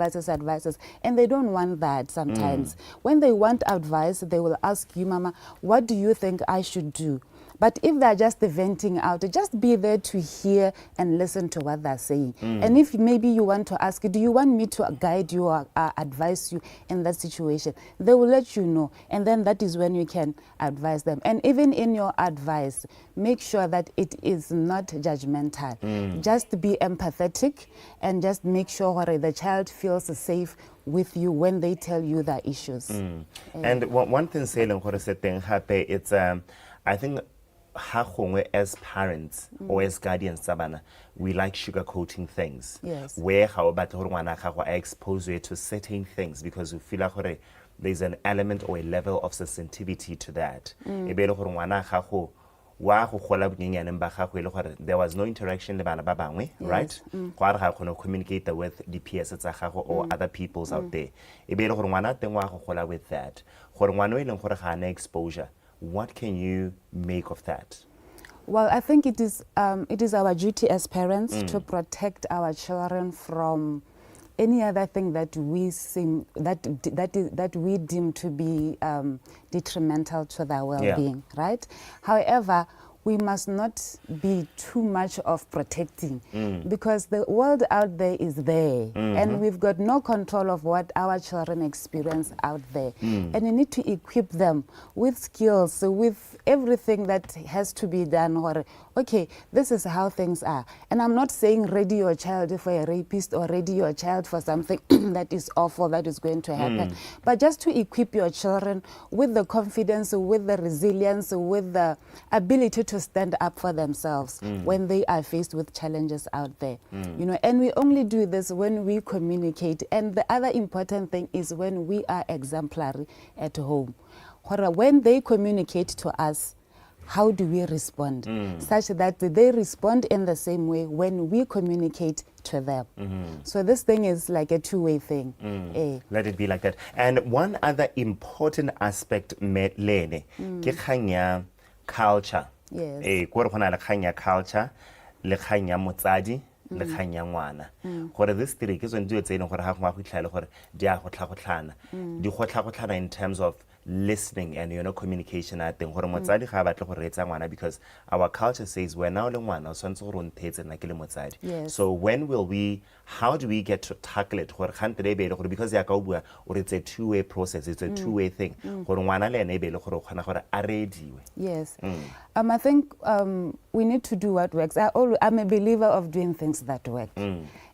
they don't want that sometimes. When they want advice, they will ask you, "Mama, what do you think I should do?" But if they're just venting out, just be there to hear and listen to what they're saying. And if maybe you want to ask, do you want me to guide you or advise you in that situation? They will let you know. And then that is when you can advise them. And even in your advice, make sure that it is not judgmental. Just be empathetic and just make sure the child feels safe with you when they tell you their issues. And one thing saying it's I think as parents or as guardians we like sugarcoating things. Where how I expose you to certain things because we feel like there's an element or a level of sensitivity to that. There was no interaction right? Communicate with DPS or other peoples out there. With that. Exposure. What can you make of that? Well, I think it is our duty as parents to protect our children from any other thing that we deem to be detrimental to their well-being, right? However, we must not be too much of protecting because the world out there is there and we've got no control of what our children experience out there. And you need to equip them with skills, with everything that has to be done. Or, okay, this is how things are. And I'm not saying ready your child for a rapist or ready your child for something that is awful that is going to happen. But just to equip your children with the confidence, with the resilience, with the ability to stand up for themselves when they are faced with challenges out there. You know, and we only do this when we communicate. And the other important thing is when we are exemplary at home. When they communicate to us, how do we respond? Such that they respond in the same way when we communicate to them. So this thing is like a two-way thing. Let it be like that. And one other important aspect, Lene, ke culture. Yes. Culture, le kganya motsadi, le kganya ngwana. Gore this three ke tsone dilo tse e leng gore ga go fitlhela gore di a go tlhagotlhana. Di go tlhagotlhana in terms of listening and communication at teng gore motsadi ga batle go reetsa ngwana, because our culture says when now le ngwana o swantse gore o nthetse nna ke le motsadi. Yes. So how do we get to tackle it gore gante le bele gore, because ya ka o bua or it's a two-way process, it's a two-way thing gore ngwana le ene bele gore o kgona gore a reediwe. Yes. I think we need to do what works. I'm a believer of doing things that work.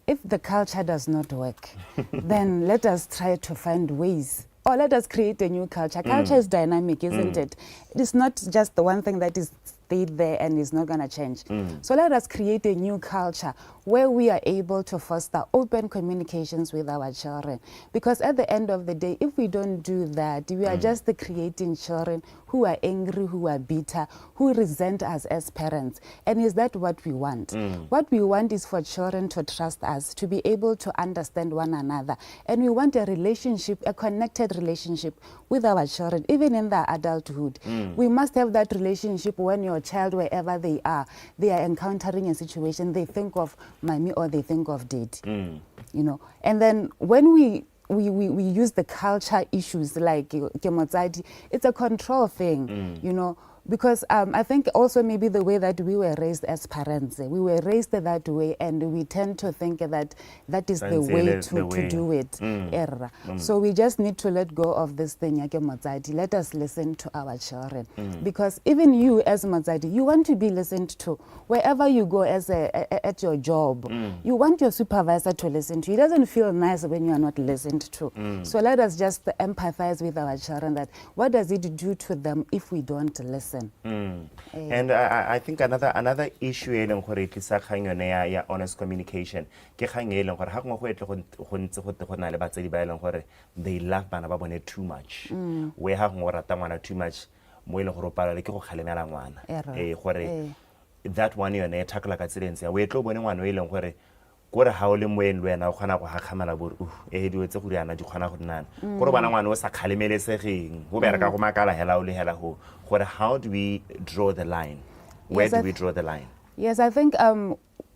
If the culture does not work, then let us try to find ways, or let us create a new culture. Culture is dynamic, isn't it? It is not just the one thing that is stayed there and is not going to change. So let us create a new culture where we are able to foster open communications with our children. Because at the end of the day, if we don't do that, we are just creating children who are angry, who are bitter, who resent us as parents. And is that what we want? What we want is for children to trust us, to be able to understand one another. And we want a relationship, a connected relationship with our children, even in their adulthood. We must have that relationship when your child, wherever they are encountering a situation, they think of mommy or they think of daddy. And then when we use the culture issues like kemotsadi, it's a control thing, because I think also maybe the way that we were raised as parents, we were raised that way, and we tend to think that that is the way to do it. So we just need to let go of this thing, kemotsadi. Let us listen to our children, because even you as motsadi, you want to be listened to wherever you go at your job. You want your supervisor to listen to you. It doesn't feel nice when you are not listened to. So let us just empathize with our children, that what does it do to them if we don't listen. And I think another issue e leng gore tlisa kgang yone ya honest communication ke kgang e leng gore ha go etle go ntse go na le batsedi ba e leng gore they love bana ba bone too much. We ha go rata ngwana too much mo e leng gore o palale ke go kgalemela ngwana gore that one yone tackle ka tselense ya we tlo bone ngwana o e leng gore gore ha o le moeng le wena o kgona go gakgamela bore di wetse go diana di kgona go nna gore bana ngwana o sa khalemelesegeng go bereka go makala hela o le hela go gore how do we draw the line? Where do we draw the line? Yes, I think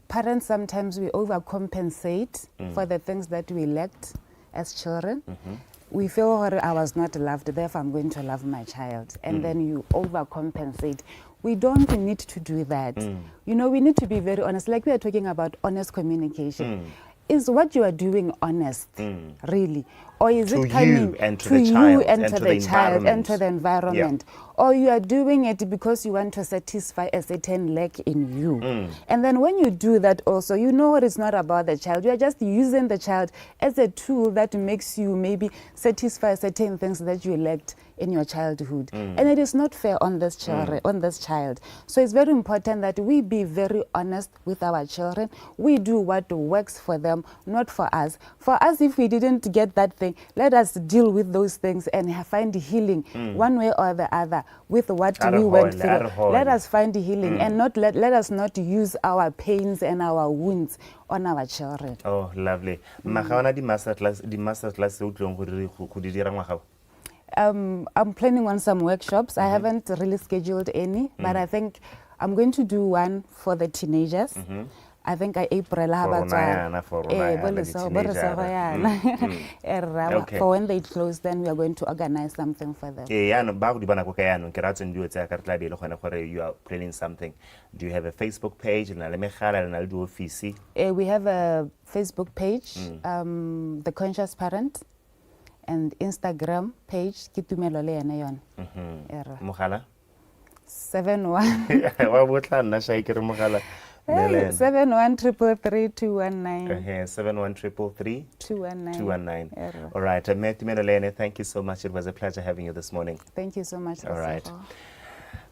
parents sometimes we overcompensate for the things that we lacked as children. We feel I was not loved, therefore I'm going to love my child, and then you overcompensate. We don't need to do that. We need to be very honest. Like we are talking about honest communication. Is what you are doing honest, really? Or is it coming to you and to the child and to the environment? Or you are doing it because you want to satisfy a certain lack in you? And then when you do that also, it's not about the child. You are just using the child as a tool that makes you maybe satisfy certain things that you lacked in your childhood. And it is not fair on this child. So it's very important that we be very honest with our children. We do what works for them, not for us. For us, if we didn't get that thing, let us deal with those things and find healing one way or the other with what we went through. Let us find healing and let us not use our pains and our wounds on our children. Oh, lovely. Magawana di masterclass o tlong go di dira ngwaga. I'm planning on some workshops. I haven't really scheduled any, but I think I'm going to do one for the teenagers. I think April for when they close, then we are going to organize something for them. You are planning something. Do you have a Facebook page? We have a Facebook page, The Conscious Parent, and Instagram page Dumela le ene yon. Mogala 71 71333 219. All right, Dumela, thank you so much. It was a pleasure having you this morning. Thank you so much. All right.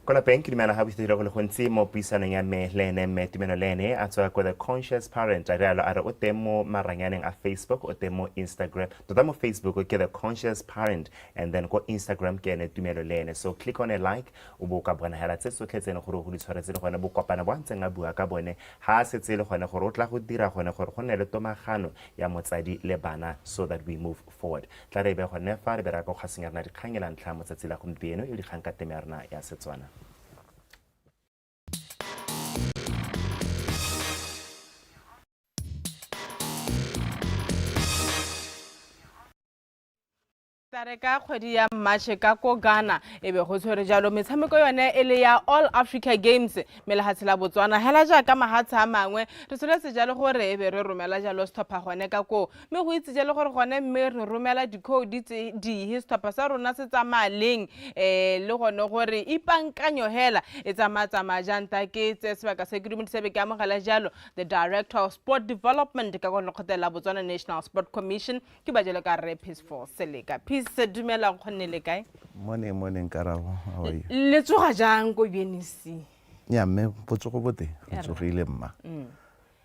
Kola penki dimana ha bitse go le gontsi mo puisanong ya me lene me Dumela a tswa kwa The Conscious Parent a realo a re o temo maranyaneng a Facebook o temo Instagram tota mo Facebook o ke The Conscious Parent and then ko Instagram ke ene Dumela. So click on a like o bo ka bona hela tse tsotlhe tsene gore go di tshwaretse le gone bo kopana bo ntseng a bua ka bone ha se tsele gone gore o tla go dira gone gore go nne le tomagano ya motsadi le bana so that we move forward. Tla re be gone fa re bera go khasenya rena di khangela ntla motsatsi la gompieno e di khang ka teme ya rena ya Setswana. tare ka kgwedi ya March ka ko Ghana e be go tshwere jalo metshameko yone e le ya All Africa Games melahatse la Botswana hela ja ka mahatse a mangwe re tshwere jalo gore e be re romela jalo stopper gone ka ko me go itse jalo gore gone me re romela di code di stopper sa rona se tsamaleng le gone gore ipankanyo hela e tsamatsa janta ke tse sebaka se ke dumetse be ka mogala jalo the director of sport development ka go lekgotela Botswana National Sport Commission ke ba jalo ka re Peace for Seleka Peace Dumela khone le kae morning Karabo how are you le tsoga jang go BNC ya me botsogo bote tsogile mma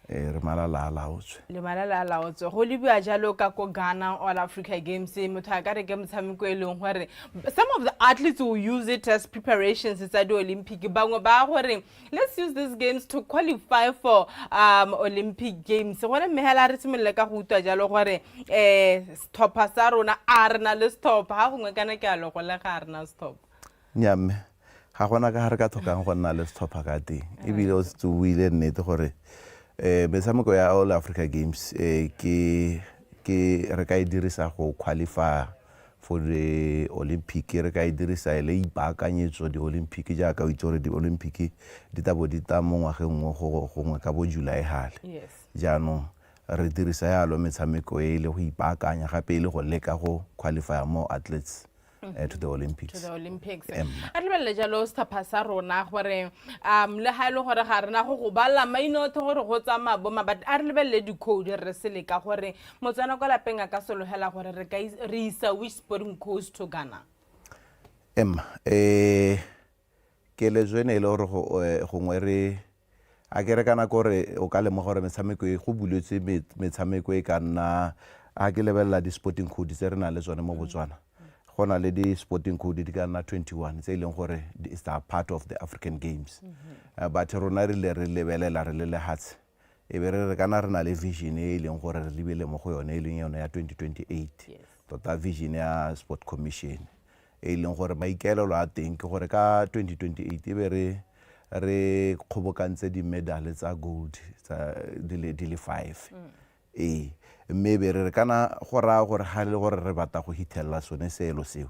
re malala laotswe le malala laotswe go le bua jalo ka ko Ghana All Africa Games motho a ka re ke motshameko e leng gore some of the athletes will use it as preparations tsa di Olympic bangwe ba gore let's use these games to qualify for Olympic Games gore mehela re tsimelle ka go utwa jalo gore stopper sa rona a rena le stop ha gongwe kana ke a lo go le ga rena stop nyame ga gona ka re ka thokang go nna le stopper ka teng e bile o se tsuwile nnete gore metshameko ya All Africa Games ke re ka dirisa go qualify for the Olympic re ka dirisa le ipaakanyetso di Olympic jaaka o itse gore di Olympic di tabo di ta mo ngwageng go gongwe ka bo July hale jaanong re dirisa yalo metshameko e le go ipaakanya gape le go leka go qualify mo athletes to the Olympics. To the Olympics. A re belle jalo stopper sa rona gore le ha ile gore ga rena go bala maino the gore go tsama bo but a re lebelle di code re se leka gore motsana kwa lapeng a ka solohela gore re ka re isa which sporting coast to Ghana. Ke le jene le gore go ngwe a ke re kana gore o ka le mo gore metshameko e go buletse metshameko e ka nna a ke lebella di sporting code tse re na le tsone mo Botswana. Gona le di sporting code di ka nna 21 tse ileng gore is a part of the African Games but rona re le lebelela re le lehatse e be re kana re na le vision e ileng gore re lebele mo go yone e leng yone ya 2028 tota vision ya Sport Commission e leng gore maikaelelo a teng ke gore ka 2028 e be re kgobokantse di medal tsa gold tsa di le 5 maybe re kana gora gore ha le gore re bata go hitella sone selo seo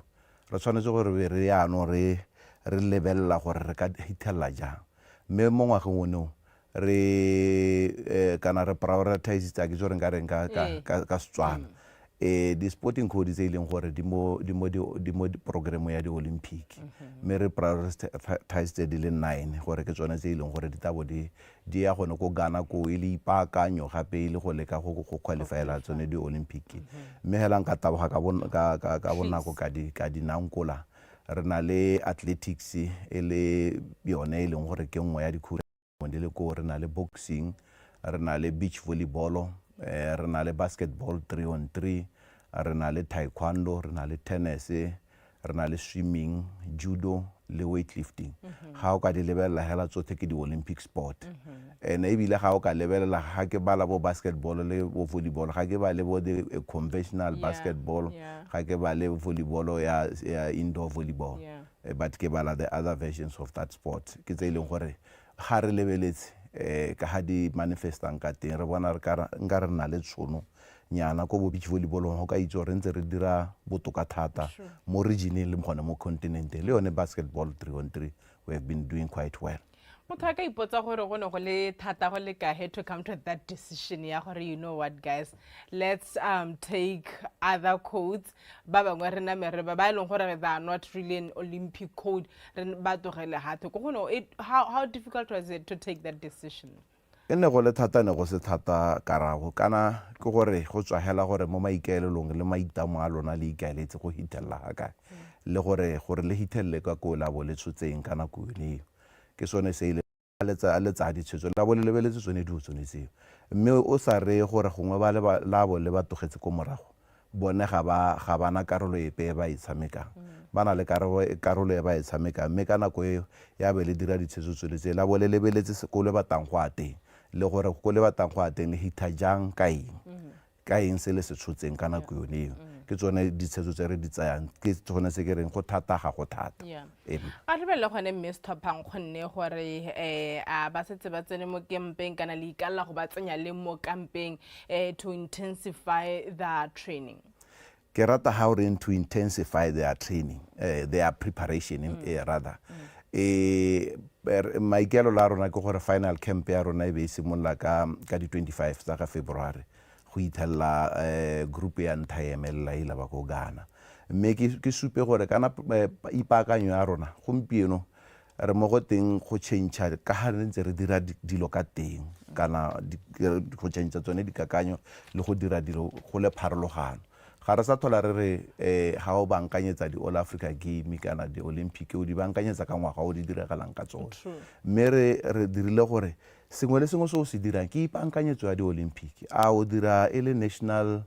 re tshwanetse gore re yaano re lebella gore re ka hitella jang mme mo ngwageng ono re kana re prioritize tsa ke gore nka renka ka Setswana di sporting code tse ileng gore di mo program ya di Olympic mme re prioritize di le 9 gore ke tsone tse ileng gore di tabo di ya gone ko Ghana ko ile ipaakanyo gape ile go leka go qualifyela tsone di Olympic mme hela nka taboga ka bonako ka dinankola re na le athletics e le yone e leng gore ke nngwe ya dikhura di le ko re na le boxing re na le beach volleyball re na le basketball 3-on-3 re na le taekwondo re na le tennis re na le swimming judo le weightlifting ga o ka di lebelela hela tsotlhe ke di Olympic sport ene ebile ga o ka lebelela ga ke bala bo basketball le bo volleyball ga ke ba le bo the conventional basketball ga ke ba le volleyball ya indoor volleyball but ke bala the other versions of that sport ke tse ileng gore ga re lebeletse ka ha di manifestang ka teng re bona nka re na le tshono nyana ko bo beach volleyball go ka itse re ntse re dira botoka thata mo regioneng le gone mo continent le yone basketball 3-on-3 we have been doing quite well. Motho ka ipotsa gore go ne go le thata go le ka had to come to that decision ya gore you know what guys let's take other codes ba bangwe re na mere ba ileng gore they are not really an Olympic code re ba togele hatho go no how difficult was it to take that decision? Ene go le thata ne go se thata Karabo kana ke gore go tswa hela gore mo maikaelelong le maitamo a lona le ikaeletse go hitella ga le gore le hitelle ka ko la bo le tsotseng kana go le ke sone se ile letsa di tshwetso la bo le lebeletse tsone di tsonetse mme o sa re gore gongwe ba le ba togetse ko morago bone ga bana karolo epe ba itshameka bana le karolo e ba itshameka mme kana go ya be le dira ditshwetso tse la bo le lebeletse se le batang go ate le gore go le batang go ate le hita jang ka eng se le se tshotseng kana go yone ke tsone ditshwetso tse re di tsayang ke tsone se ke reng go thata ga go thata a re belle gone mme stophang gonne gore a ba setse ba tsene mo campaign kana le ikalla go ba tsenya le mo campaign to intensify the training ke rata how re to intensify their training, their preparation rather. Maikelo la rona ke gore final camp ya rona e be simolola ka di 25 tsa ka February go ithella group ya ntlha ya emelela ila ba go Ghana. Mme ke supe gore kana ipaakanyo ya rona gompieno re mo go teng go change ka ga re ntse re dira dilo ka teng kana go change tsone dikakanyo le go dira dilo go le pharologano. Ga re sa thola re re ga o bankanyetsa di All Africa Game kana di Olympic o di bankanyetsa ka ngwaga o di diregalang ka tsone. Mme re dirile gore sengwe le sengwe se o se dirang ke ipankanyetso ya di Olympic a o dira ele National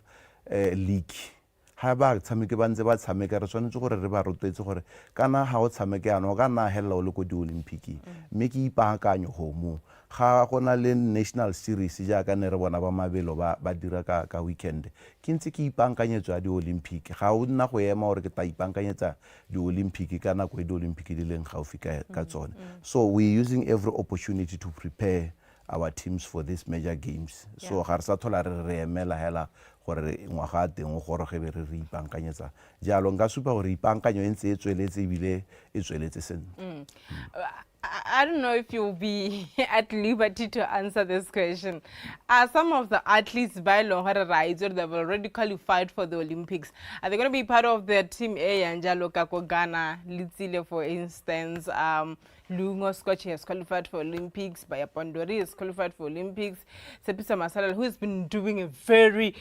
League ha ba tshameke ba ntse ba tshameka re tshwanetse gore re ba rotetse gore kana ha o tshameke ano ka nna hella o le go di Olympic mme ke ipaakanyo go mo ga gona le National Series ja ka ne re bona ba mabelo ba dira ka weekend ke ntse ke ipankanyetso ya di Olympic ga o nna go ema gore ke ta ipankanyetsa di Olympic kana go di Olympic di leng gaufi ka tsone. So we using every opportunity to prepare our teams for these major games. So ga re sa thola re emela hela gore ngwaga teng gore ge be re ipankanyetsa jalo nka supa gore ipankanyo e ntse e tsweletse ebile e tsweletse sentle. I don't know if you'll be at liberty to answer this question. Are some of the athletes by Longhara Rides or they've already qualified for the Olympics? Are they going to be part of the Team A and Jalo Kako Ghana, Litsile for instance, Lungo Scotch has qualified for Olympics, Bayapondori has qualified for Olympics, Sepisa Masala, who has been doing a very,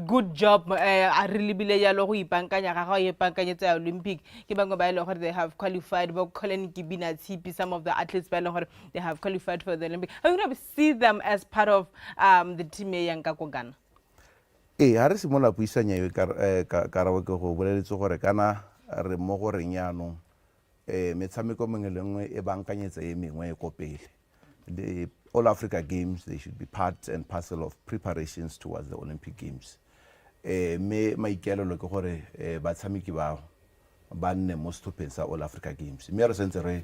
good job, really be Olympic, they have qualified, some of the athletes they have qualified for the Olympics. Are you going to see them as part of the Team A and Kako Ghana? Ha re simola puisanya yo karabo ke go boleletse gore kana re mo go renyano metshameko mengwe le nngwe e bankanyetsa e mengwe e kopele. The All Africa Games, they should be part and parcel of preparations towards the Olympic Games. Me maikelelo ke gore batshameki ba nne mo stopeng sa All Africa Games. Me re sentse re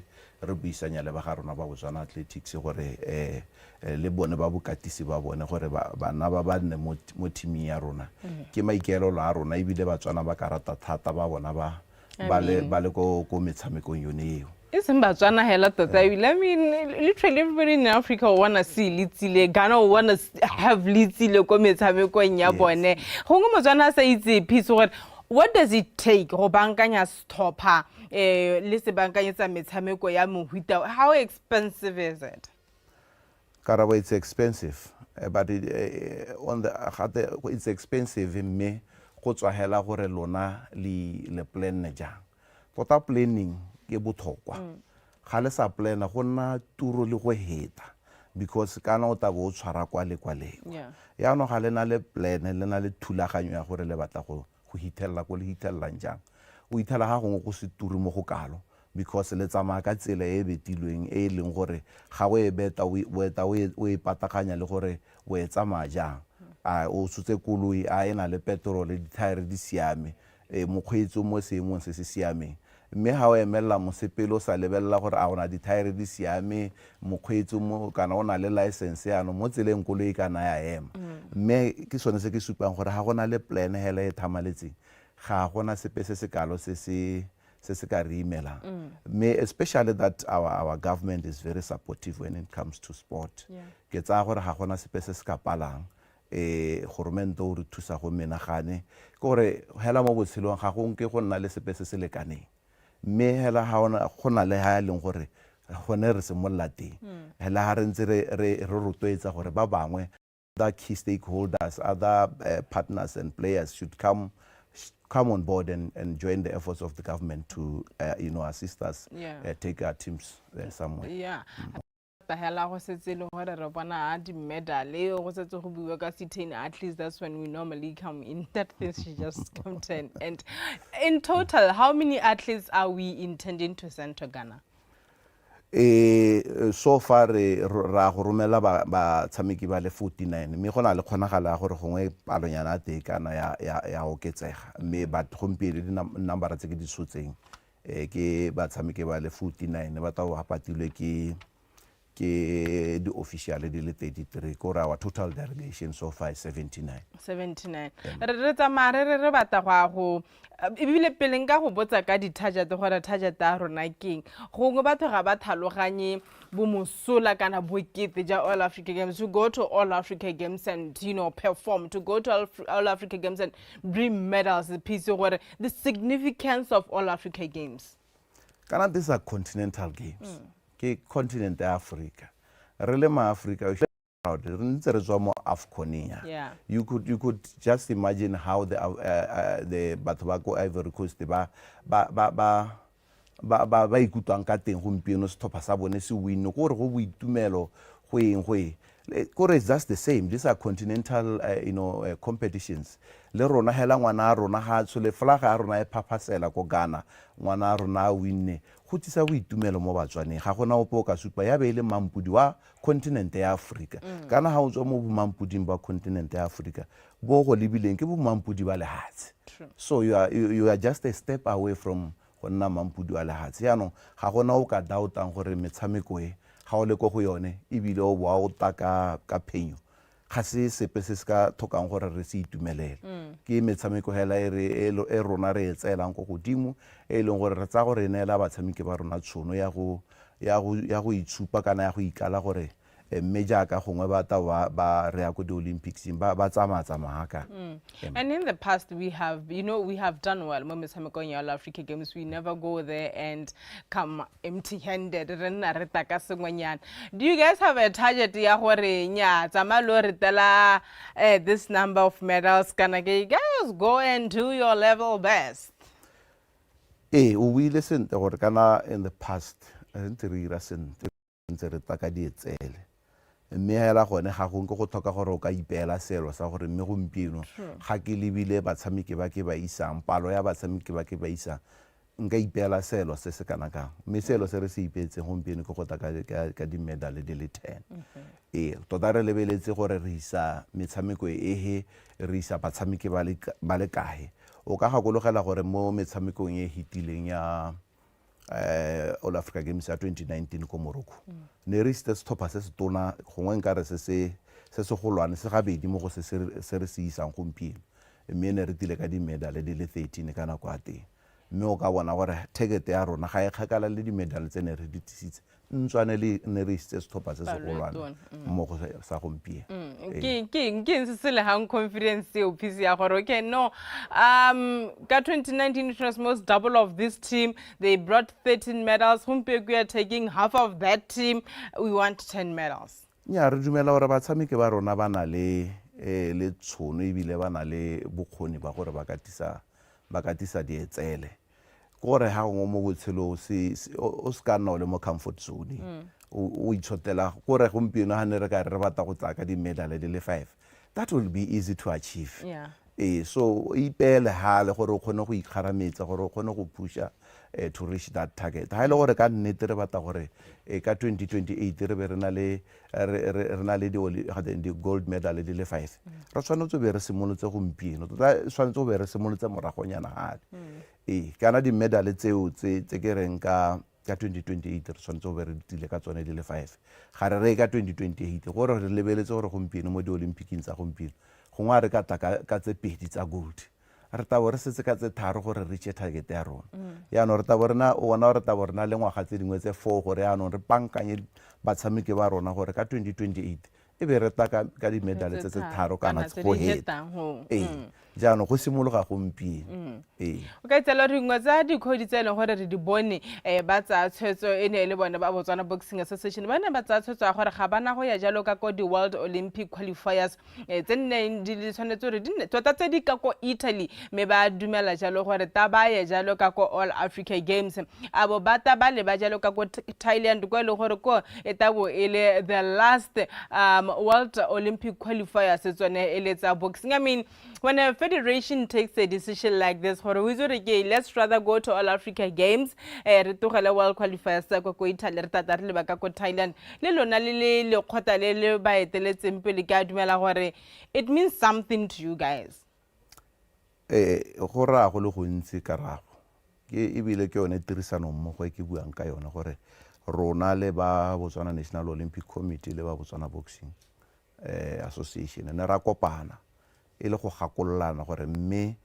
buisanya le ba ga rona ba Botswana Athletics gore le bone ba bokatisi ba bone gore bana ba nne mo team ya rona. Ke maikelelo a rona ebile Batswana ba karata thata ba bona ba le ko metshamekong yone eo. Isn't Botswana hella tota? I mean, literally everybody in Africa will want to see Litsile. Ghana will want to have Litsile ko metshamekong ya bone. Hongo Botswana sa itse piece what does it take go bankanya stopper le se bankanyetsa metshameko ya mohuta? How expensive is it? Karabo, it's expensive, but it's expensive me go tswa hela gore lona le plan jang. Tota planning ke bothokwa. Ga le sa plana go nna turo le go heta because kana o tabo o tshwara kwa le ya no ga le na le plan le na le thulaganyo ya gore le batla go hitella ko le hitella njang o ithala ga gongwe go se turi mo go kalo because le tsamaya ka tsela e betilweng e leng gore ga o e beta o e patakanya le gore o e tsamaya jang o sutse koloi a ena le petrol di tire di siame mokgweetso mo seemong se se siameng mme ha o emela mosepelo sa lebella gore a ona di tire di siame mokgweetso mo kana ona le license ya no mo tseleng koloi kana ya ema mme ke sone se ke supang gore ha gona le plan hela e thamaletseng ga gona sepe se se kalo se se ka re imela mme especially that our government is very supportive when it comes to sport ke tsa gore ga gona sepe se se ka palang goromento o re thusa go menagane gore hela mo botshelong ga go nke go nna le sepe se se lekaneng mme hela ha gona le ha leng gore gone re se molla teng hela ha re ntse re rotloetsa gore ba bangwe the key stakeholders other partners and players should come on board and join the efforts of the government to assist us take our teams somewhere. Hela go setse le gore re bona di medal go setse go buiwa ka C10 at least that's when we normally come in that things just come to an end. In total, how many athletes are we intending to send to Ghana? So far ra go romela ba tshameki ba le 49 mme gona le kgonagala gore gongwe palonyana te kana ya oketsega mme ba gompiele di number tse ke di sotseng ke ba tshameki ba le 49 ba tla go hapatilwe ke ke di-official di le 33 kore our total delegation so far is 79. 79 re tsamaya re batla go ebile pele nka go botsa ka di-target gore target ya rona keng gongwe batho ga ba tlhaloganye bomosola kana bokete ja All Africa Games, to go to All Africa Games and perform, to go to All Africa Games and bring medals, the piece gore the significance of All Africa Games. Kana these are continental games. Ke continent ya Africa. Re le ma Africa re ntse re tswa mo Afconia. Yeah. You could just imagine how the batho ba go Ivory Coast ba ikutwang ka teng gompieno sethopa sa bone se win gore go boitumelo go eng kore it's just the same. These are continental competitions. Le rona hela ngwana rona ha tshole flaga ya rona e phapasela ko Ghana ngwana rona winne go tisa boitumelo mo Batswaneng ga gona opo ka supa ya be ile mampudi wa continent ya Africa. Kana ha o tswa mo mampuding ba continent ya Africa bo go lebileng ke bo mampudi ba lehatse. So you are just a step away from gonna mampudi wa lehatse. Yaanong ga gona o ka doubtang gore metshameko e ga o le go yone ebile o boa o taka ka phenyo ga se sepe se ska thokang gore re se itumelele ke metshameko hela e rona re etselang go godimo e leng gore re tsa gore neela batshameki ba rona tshono ya go itshupa kana ya go ikala gore mme jaaka gongwe ba re ya go di-Olympics ba tsamaya haka. And in the past we have done well mo metshamekong ya All Africa Games. We never go there and come empty-handed. Re nna re taka sengwenyana. Do you guys have a target ya gore nya tsamaya lo re tela this number of medals kana ke guys go and do your level best? O buile sente gore kana in the past ntse re ira sente ntse re taka di etsele mme hela gone ga go go tlhoka gore o ka ipeela selo sa gore mme gompieno ga ke lebile batshameki ba ke ba isang palo ya batshameki ba ke ba isang nka ipeela selo se se kana kang mme selo se re se ipeetseng gompieno ke go taka ka di-medal di le 10. Tota re lebeletse gore re isa metshameko re isa batshameki ba le kae o ka gakologela gore mo metshamekong e hitileng ya All Africa Games ya 2019 ko Morocco ne re isitse sethopa se se tona gongwe nkare se golwane se gabedi mo go se re se isang gompieno mme ne re tile ka di-medal di le 13 ka nako a teng mme o ka bona gore target ya rona ga e kgakala le di-medal tse ne re di tisitse ntswane ne re isitse sethopa se se golwane mo go sa gompieno. Ke se le hang confidence o piece ya gore okay no ka 2019 it was most double of this team. They brought 13 medals. We are taking half of that team. We want 10 medals. Nya re dumela gore batshameki ba rona ba na le tshono ebile ba na le bokgoni ba gore ba ka tisa di etsele gore ha go mo botshelo o ska nna o le mo comfort zone o itshotela gore gompieno ha ne re ka re bata go tsaka di-medal di le 5 that will be easy to achieve. So ipeele hale gore o kgone go ikgarametsa gore o kgone go pusha to reach that target. Ha ile gore ka nnete re bata gore ka 2028 re be re na le di gold medal di le 5 re tshwanetse be re simolotse gompieno tota tshwanetse be re simolotse moragonyana gale kana di-medal tseo tse ke reng ka 2028 re tshwanetse be re ditile ka tsone di le 5 ga re ka 2028 gore re lebeletse gore gompieno mo di-Olympicing tsa gompieno gongwe re ka tla ka tse pedi tsa gold re tabo re setse ka tse tharo gore re tše target ya rona yaanong re tabo re na le ngwaga tse dingwe tse 4 gore yaanong re pankanye batshameki ba rona gore ka 2028 e be re taka ka di-medal tse tharo kana tse go heta jaanong go simologa gompieno. O ka tsela re ngwa tsa dikhodi tse leng gore re di bone ba tsa tshwetso e ne le bone ba Botswana Boxing Association ba ne ba tsa tshwetso gore ga bana go ya jalo ka ko di-World Olympic Qualifiers tse nne di tshwanetse gore di nne tota tse di ka ko Italy me ba dumela jalo gore ta ba ya jalo ka ko All Africa Games abo ba ta ba le ba jalo ka ko Thailand ko le gore ko etabo ele the last World Olympic Qualifiers tsone ele tsa boxing. I mean when a federation takes a decision like this, let's rather go to All Africa Games, World Qualifiers, Italy, Thailand, it means something to you guys. rona le ba Botswana National Olympic Committee le ba Botswana Boxing Association ne ra kopana e le go gakololana gore mme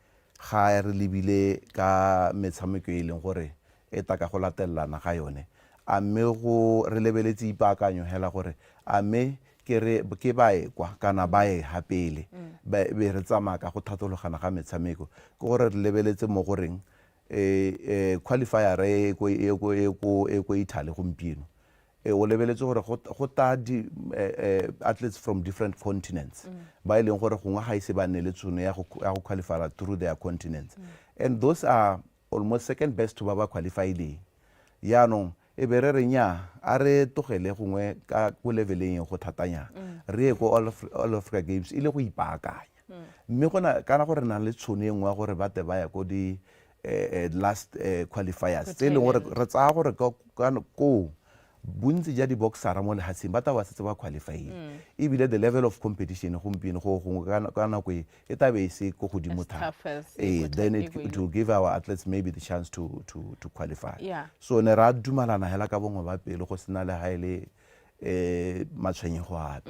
ga re lebile ka metshameko e leng gore e ta ka go latelana ga yone a mme go re lebeletse ipaakanyo hela gore a mme ke baekwa kana bae hapele be re tsamaya ka go thatologana ga metshameko ke gore re lebeletse mo goreng qualifier e ko Italy gompieno o lebeletse gore go ta di athletes from different continents ba e leng gore gongwe ga ise ba nne le tšhono ya go qualify through their continents and those are almost second best to ba ba qualifyileng yaanong e be re re nya a re togele gongwe ka go leveleng go thatanya re ye ko All Africa Games ile go ipaakanya mme gona kana gore na le tšhono e nngwe gore ba te ba ya ko di last qualifiers tse leng gore re tsaya gore ko bontsi ja di-boxera mo lehatsheng ba ta ba setse ba qualifyile ebile the level of competition gompieno go gongwe ka nako e tabe e se ko godimo thata then it will give our athletes maybe the chance to qualify so ne ra dumalana hela ka bongwe ba pele go sena le haele matshwenyego ape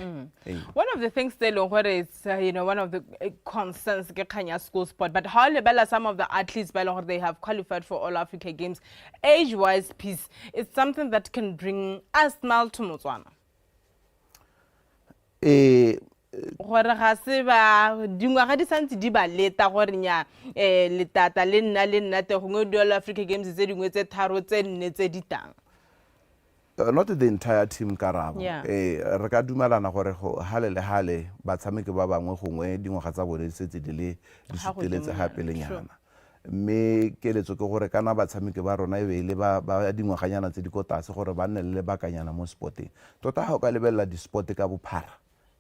one of the things they know what is one of the concerns ke khanya school sport but how lebela some of the athletes by they have qualified for All Africa Games age wise piece is something that can bring a smile to Botswana gore ga se ba dingwaga di santse di ba leta gore nya letata le nna te gongwe di All Africa Games tse dingwe tse tharo tse nne tse ditang not the entire team karabo re ka dumelana gore hale le hale ba tshameke ba bangwe gongwe dingwaga tsa bone setse di le di suteletse hape lenyana mme keletso ke gore kana ba tshameke ba rona e be le ba dingwaganyana tse di kotase gore ba nne le bakanyana mo sporteng tota ha o ka lebella di sport ka bophara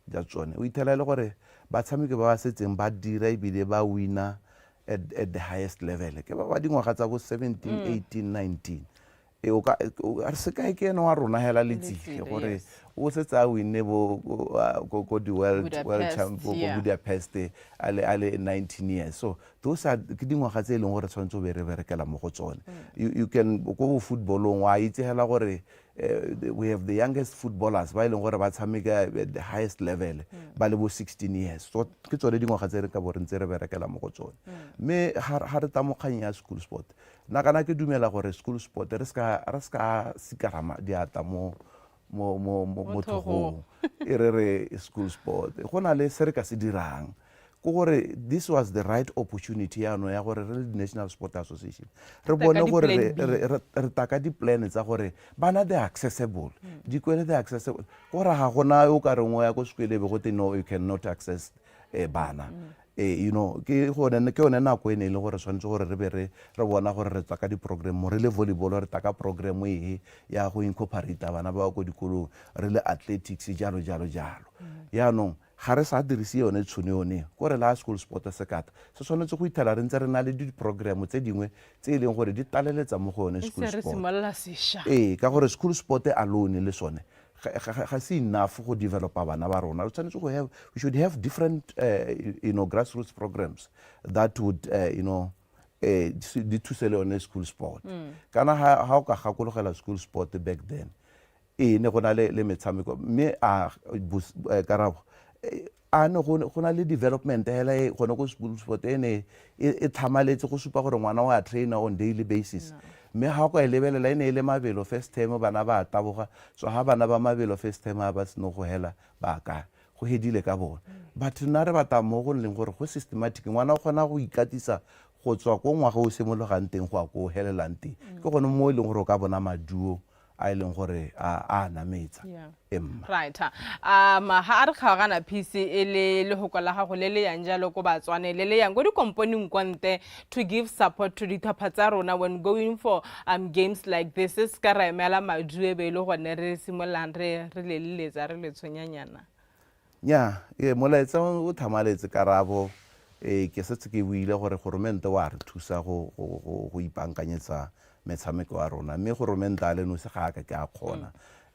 ja tsone o ithela le gore ba tshameke ba setseng ba dira e bile ba winner at the highest level ke ba dingwaga tsa bo 17 18 19 o ka se ka ke eno wa rona hela letsile gore o setse a winne bo go di world champion go Budapest ale 19 years so those are ke dingwaga tse leng gore tshwantse o be re berekela mo go tsone you can go footballong wa itse hela gore we have the youngest footballers ba ileng gore ba tshameka at the highest level ba le bo 16 years so ke tsone dingwaga tse re ka bo re ntse re berekela mo go tsone mme ha re tamoganya school sport na kana ke dumela gore school sport re ska sikarama diata mo thogong e re school sport go na le se re ka se dirang ko gore this was the right opportunity ya gore re National Sport Association re bone gore re taka di-plan tsa gore bana they accessible dikwele they accessible gore ga gona o ka rengwe ya ko sekwele be go te no you cannot access bana ke one nako e ne e le gore tshwanetse gore re be re bona gore re tsaka di-program re le volleyball re taka program ya go incorporate bana ba ko dikolong re le athletics jalo yaanong ga re sa dirise yone tšhono yone kore la school sport sekata se tshwanetse go ithela re ntse re na le di-program tse dingwe tse e leng gore di taleletsa mo go yone school sport ka gore school sport alone le sone ga se enough go developa bana ba rona re tshwanetse go have we should have different grassroots programs that would di thusele yone school sport kana ha o ka gakologela school sport back then ne go na le metshameko mme karabo a ne go na le development hela gone go school sport ene e tlhamaletse go supa gore ngwana wa trainer on daily basis mme ha go lebelela ene ile mabelo first time bana ba taboga so ha bana ba mabelo first time ba seno go hela ba ka go hedile ka bona but nna re bata mo go leng gore go systematic ngwana o gona go ikatisa go tswa go ngwaga o semologang teng go a go helelang teng ke gone mo e leng gore o ka bona maduo a ileng gore a nametsa right ha re kgaogana piece e le go kwala gago le le yang jalo ko Batswana le yang go di componing kwante to give support to ditlhopha tsa rona when going for games like this is ka ra emela madue be le gone re simolang re leletsa re le tshonyanyana molaetsa o thamaletse karabo ke setse ke buile gore goromente wa re thusa go ipankanyetsa metshameko wa rona mme goromente a leno se ga ka ke a kgona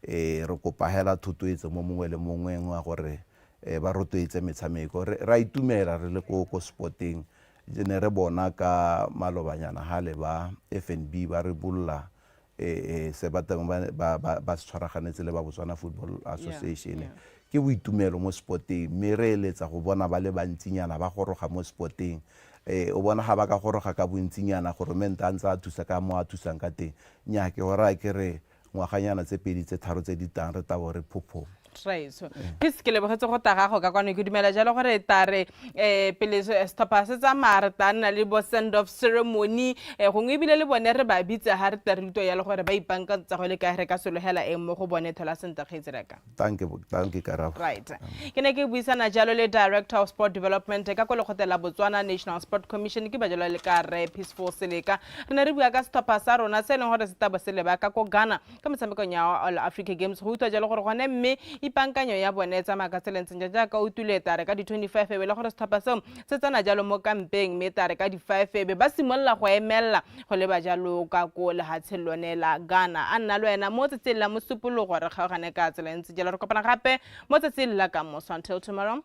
re kopa hela thutoetse mo mongwe le mongwe wa gore ba rotoetse metshameko ra itumela re le ko sporting ne re bona ka malobanyana hale ba FNB ba re bulla se batang ba se tshwaraganetse le ba Botswana Football Association ke boitumelo mo sporteng mme re eletsa go bona ba le bantsinyana ba goroga mo sporteng o bona ga ba ka goroga ka bontsinyana gore mente a ntse a thusa ka mo a thusang ka teng nya ke gore a ke re ngwaganyana tse pedi tse tharo tse di tang re tabo re phopho Traiso. Pis ke le bogetse go taga go ka kwano ke dumela jalo gore tare pele stoppa se tsa marta nna le bo send off ceremony go ngwebile le bone re ba bitse ha re tarito ya le gore ba ipanka tsa go le ka re ka solohela mo go bone thola senta kgetse reka. Thank you Karabo. Right. Ke ne ke buisana jalo le director of sport development ka go le gotela Botswana National Sport Commission ke ba jalo le ka re peaceful seleka re ne re bua ka stoppa sa rona se leng gore se taba se le ba ka go Ghana ka metshameko nya All Africa Games go utwa jalo gore gone mme ipankanyo ya bone tsa makatselentse ja ka utuleta re ka di 25 ebe le gore stoppa se se tsana jalo mo campaign meta re ka di 5 ebe ba simolla go emella go le ba jalo ka go le hatshelonela Ghana a nna le wena mo tseteng la mosupolo gore kgaogane ka tselentse jalo re kopana gape mo tseteng la ka mo until tomorrow.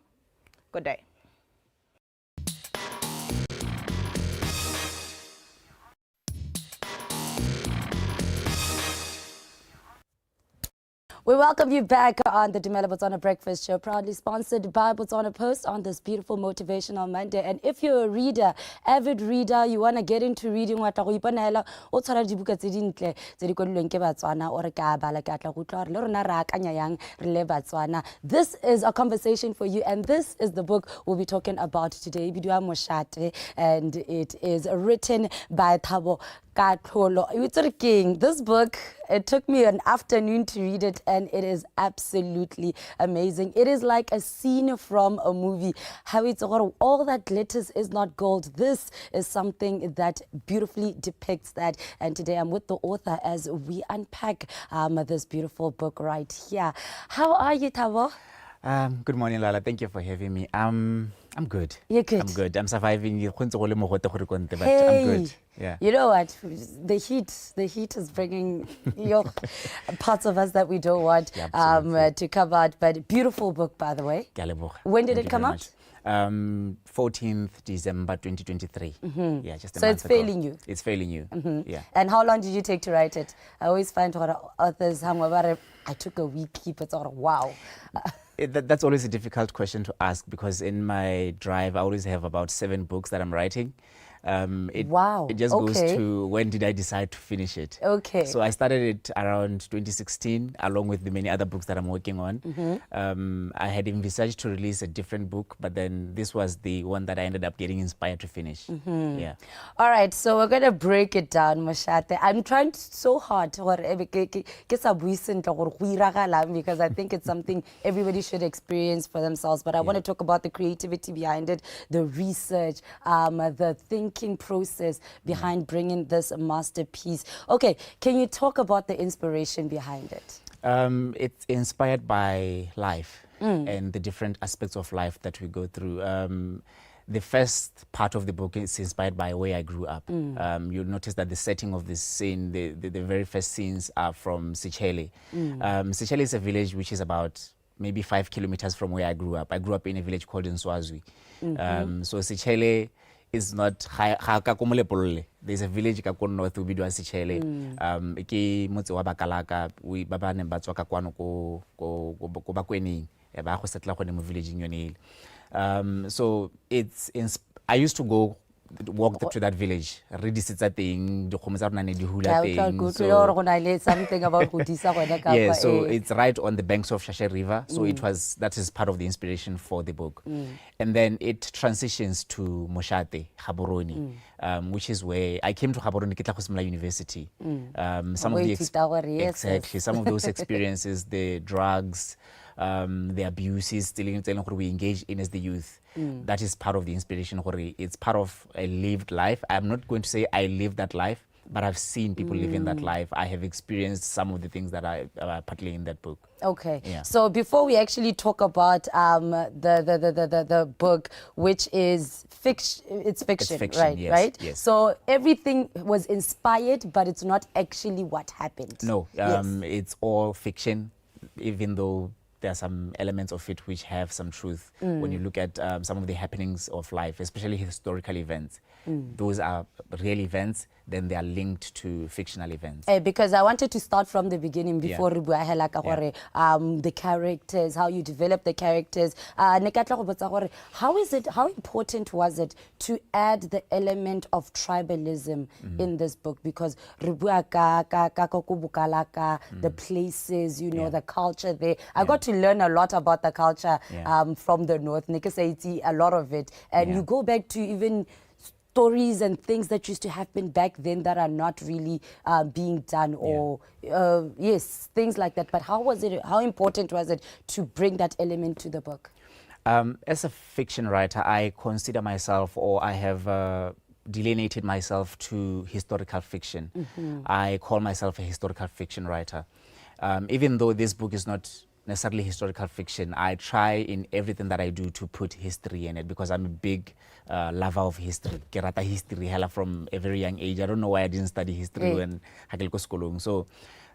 Good day. We welcome you back on the Dumela Botswana Breakfast Show, proudly sponsored by Botswana Post on this beautiful motivational Monday. And if you're a reader, avid reader, you want to get into reading, what go iponela o tshwara dibuka tse dintle tse di kodilweng ke Batswana o re ka bala ka tla go tlwa re le rona ra akanya yang re le Batswana. This is a conversation for you, and this is the book we'll be talking about today. Bidua Moshate, and it is written by Thabo Katlholo. This book, it took me an afternoon to read it, and it is absolutely amazing. It is like a scene from a movie. How it's all that glitters is not gold. This is something that beautifully depicts that. And today I'm with the author as we unpack this beautiful book right here. How are you, Thabo? Good morning, Lala. Thank you for having me. I'm good. You're good. I'm good. I'm surviving. But Hey, I'm good. Yeah. You know what? The heat is bringing parts of us that we don't want to come out. But beautiful book, by the way. When did it come out? 14th December 2023. Yeah, just a So month it's ago. failing you. It's failing you. Yeah. And how long did you take to write it? I always find authors, I took a week, keep it wow. That's always a difficult question to ask because in my drive, I always have about 7 books that I'm writing. It just goes to when did I decide to finish it. Okay. So I started it around 2016 along with the many other books that I'm working on. I had envisaged to release a different book, but then this was the one that I ended up getting inspired to finish. Yeah. All right, so we're going to break it down, Moshate. I'm trying so hard because I think it's something everybody should experience for themselves. But I want to talk about the creativity behind it, the research, the thinking process behind bringing this masterpiece. Okay, can you talk about the inspiration behind it? It's inspired by life and the different aspects of life that we go through. The first part of the book is inspired by where I grew up. You'll notice that the setting of this scene, the very first scenes are from Sichele. Sichele is a village which is about maybe 5 kilometers from where I grew up. I grew up in a village called Nswazwi. So Sichele is not there's a village ka north we bidwa Sichele ke motse wa Bakalaka we ba ba ne ba tswa ka kwano ko Bakwening ba go setla go ne mo village yone. So I used to go walk to that village, read the thing, something about yeah, so it's right on the banks of Shashe River. So that is part of the inspiration for the book. And then it transitions to Moshate, Gaborone, which is where I came to Gaborone Kitla University. Some of those experiences, the drugs, the abuses we engage in as the youth. That is part of the inspiration. It's part of a lived life. I'm not going to say I lived that life, but I've seen people living that life. I have experienced some of the things that are partly in that book. Okay. Yeah. So before we actually talk about the book, which is fiction, it's fiction, right? Yes, right? Yes. So everything was inspired, but it's not actually what happened. No, it's all fiction, even though there are some elements of it which have some truth. When you look at some of the happenings of life, especially historical events, those are real events. then they are linked to fictional events. Because I wanted to start from the beginning before Yeah. re bua hela ka gore, the characters, how you develop the characters. Ne ka tla go botsa gore, how important was it to add the element of tribalism in this book? Because re bua ka ko Bukalaka, the places, you know, the culture there. I got to learn a lot about the culture from the north. Ne ke sa itse a lot of it, and you go back to even stories and things that used to happen back then that are not really being done, or yes, things like that. But how important was it to bring that element to the book? As a fiction writer, I consider myself, or I have delineated myself to historical fiction. I call myself a historical fiction writer. Even though this book is not necessarily historical fiction, I try in everything that I do to put history in it, because I'm a big lover of history. Ke rata history hela from a very young age. I don't know why I didn't study history when ha ke le ko sekolong. So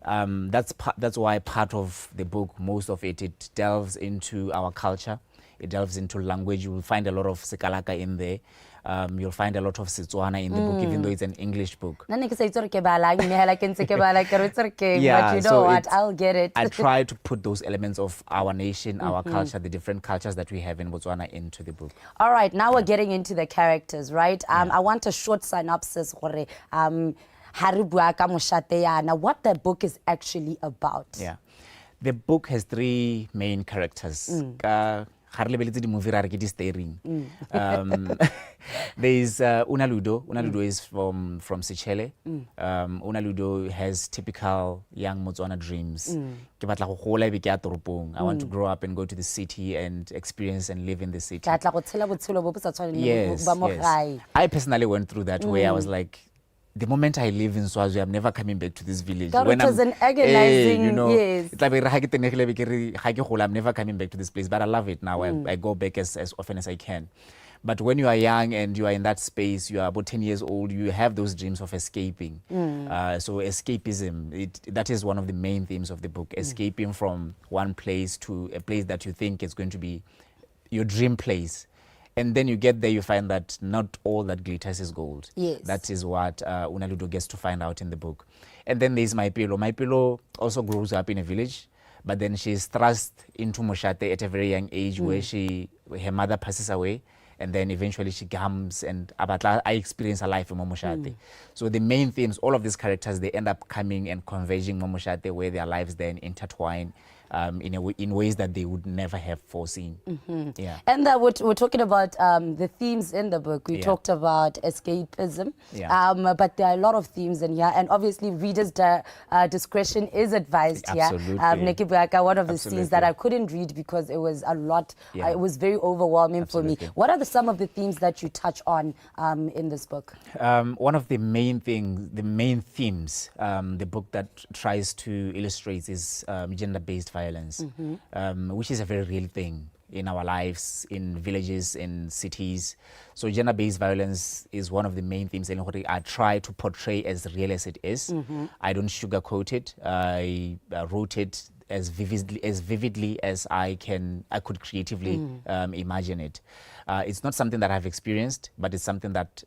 that's why part of the book, most of it delves into our culture. It delves into language. You will find a lot of Sekalaka in there. You'll find a lot of Setswana in the book, even though it's an English book. But you know what, I'll get it. I try to put those elements of our nation, our culture, the different cultures that we have in Botswana into the book. All right, now we're getting into the characters, right? I want a short synopsis gore ha re bua ka moshate yana, what the book is actually about. Yeah. The book has three main characters. The movie there's Unaludo. Unaludo is from Sechele. Unaludo has typical young Motswana dreams. I want to grow up and go to the city and experience and live in the city. Yes. I personally went through that where I was like, the moment I live in Swazi, I'm never coming back to this village. That was an agonizing, you know, yes. It's like, I'm never coming back to this place, but I love it now. I go back as often as I can. But when you are young and you are in that space, you are about 10 years old, you have those dreams of escaping. So escapism, that is one of the main themes of the book, escaping from one place to a place that you think is going to be your dream place. And then you get there, you find that not all that glitters is gold. Yes. That is what Unaludo gets to find out in the book. And then there's Maipilo. Maipilo also grows up in a village, but then she's thrust into Moshate at a very young age where her mother passes away. And then eventually she comes and I experience her life in Momoshate. So the main themes, all of these characters, they end up coming and converging Momoshate, where their lives then intertwine in ways that they would never have foreseen. Yeah. And we're talking about the themes in the book. We talked about escapism, but there are a lot of themes in here, and obviously readers' discretion is advised here. Absolutely. One of the scenes that I couldn't read because it was a lot, it was very overwhelming for me. What are some of the themes that you touch on in this book? One of the main things, the main themes the book that tries to illustrate is gender-based violence, which is a very real thing in our lives, in villages, in cities. So gender-based violence is one of the main themes I try to portray as real as it is. I don't sugarcoat it. I wrote it as vividly as I could creatively imagine it. It's not something that I've experienced, but it's something that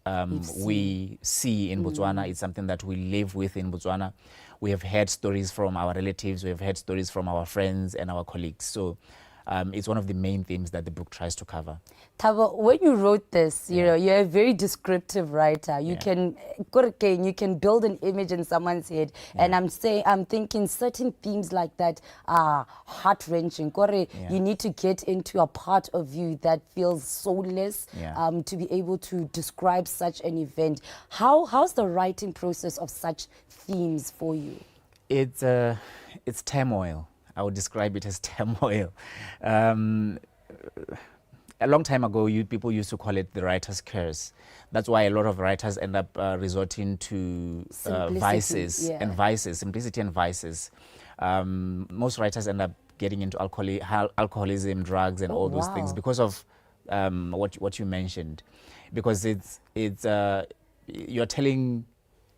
we see in Botswana. It's something that we live with in Botswana. We have heard stories from our relatives. We have heard stories from our friends and our colleagues. So it's one of the main themes that the book tries to cover. Thabo, when you wrote this, you know, you're a very descriptive writer. You can build an image in someone's head, and I'm thinking certain themes like that are heart-wrenching. You need to get into a part of you that feels soulless to be able to describe such an event. How's the writing process of such themes for you? It's turmoil. I would describe it as turmoil. A long time ago, people used to call it the writer's curse. That's why a lot of writers end up resorting to vices and vices, simplicity and vices. Most writers end up getting into alcoholism, drugs, and all those things because of what you mentioned. Because you're telling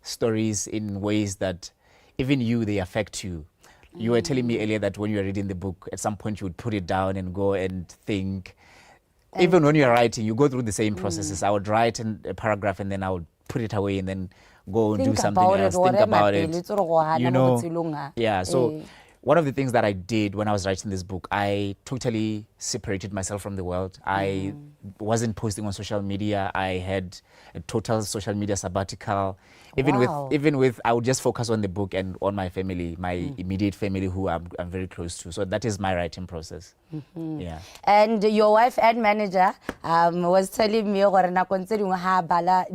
stories in ways that even they affect you. You were telling me earlier that when you were reading the book, at some point you would put it down and go and think. Even when you're writing, you go through the same processes. I would write a paragraph and then I would put it away and then go and Think do something about it, else, think whatever about pele, it. it's all go hana You mo know, botshelong ha. yeah. So Eh. one of the things that I did when I was writing this book, I totally separated myself from the world. I wasn't posting on social media. I had a total social media sabbatical. Wow. Even with, I would just focus on the book and on my family, my immediate family who I'm very close to. So that is my writing process. Yeah. And your wife and manager was telling me gore nako ntse dingwe ha bala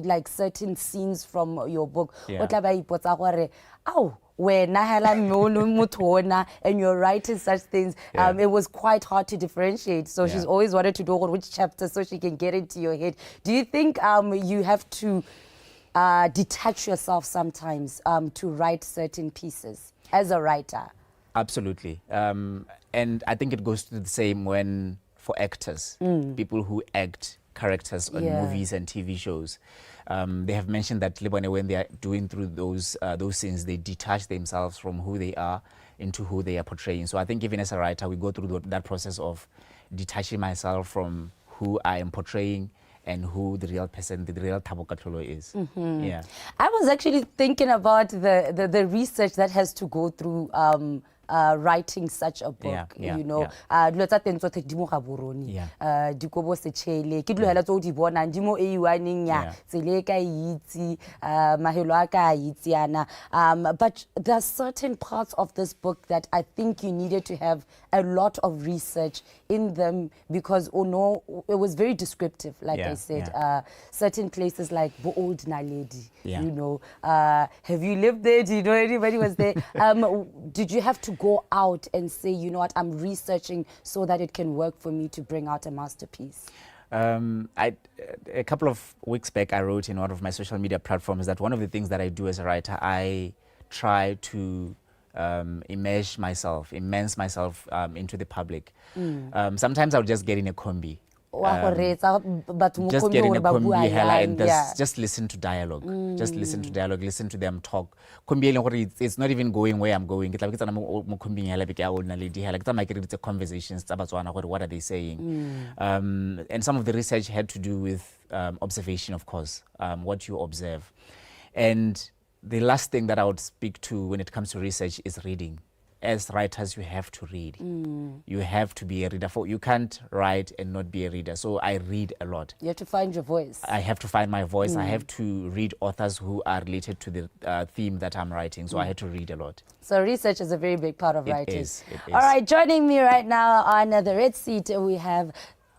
like certain scenes from your book. Yeah. O tla ba ipotsa gore, "Ow, wena hela molo motho ona," and you're writing such things. It was quite hard to differentiate. So she's always wanted to know which chapter so she can get into your head. Do you think you have to detach yourself sometimes to write certain pieces as a writer? Absolutely. And I think it goes to the same when for actors, people who act characters on movies and TV shows. They have mentioned that when they are doing through those scenes, they detach themselves from who they are into who they are portraying. So I think even as a writer, we go through that process of detaching myself from who I am portraying and who the real person, the real Thabo Katlolo is. Yeah. I was actually thinking about the research that has to go through writing such a book, you know. Dilo tsa teng tsotlhe di mo ga boroni. Dikobo setšhele ke dilo hela tse o di bonang di mo A1-eng ya tsele ka itse mahelo a ka itse yana. But there's certain parts of this book that I think you needed to have a lot of research in them because it was very descriptive, like I said. Certain places like Bo Old Naledi, you know. Have you lived there? Do you know anybody was there? Did you have to go out and say, you know what, I'm researching so that it can work for me to bring out a masterpiece? A couple of weeks back, I wrote in one of my social media platforms that one of the things that I do as a writer, I try to immerse myself into the public. Sometimes I'll just get in a combi. Just get in a combi and just listen to dialogue. Just listen to dialogue, listen to them talk. It's not even going where I'm going. It's a conversations about what are they saying. And some of the research had to do with observation, of course, what you observe. And the last thing that I would speak to when it comes to research is reading. As writers, you have to read. You have to be a reader. You can't write and not be a reader. So I read a lot. You have to find your voice. I have to find my voice. I have to read authors who are related to the theme that I'm writing. So I had to read a lot. So research is a very big part of writing. It is. All right, joining me right now on the red seat, we have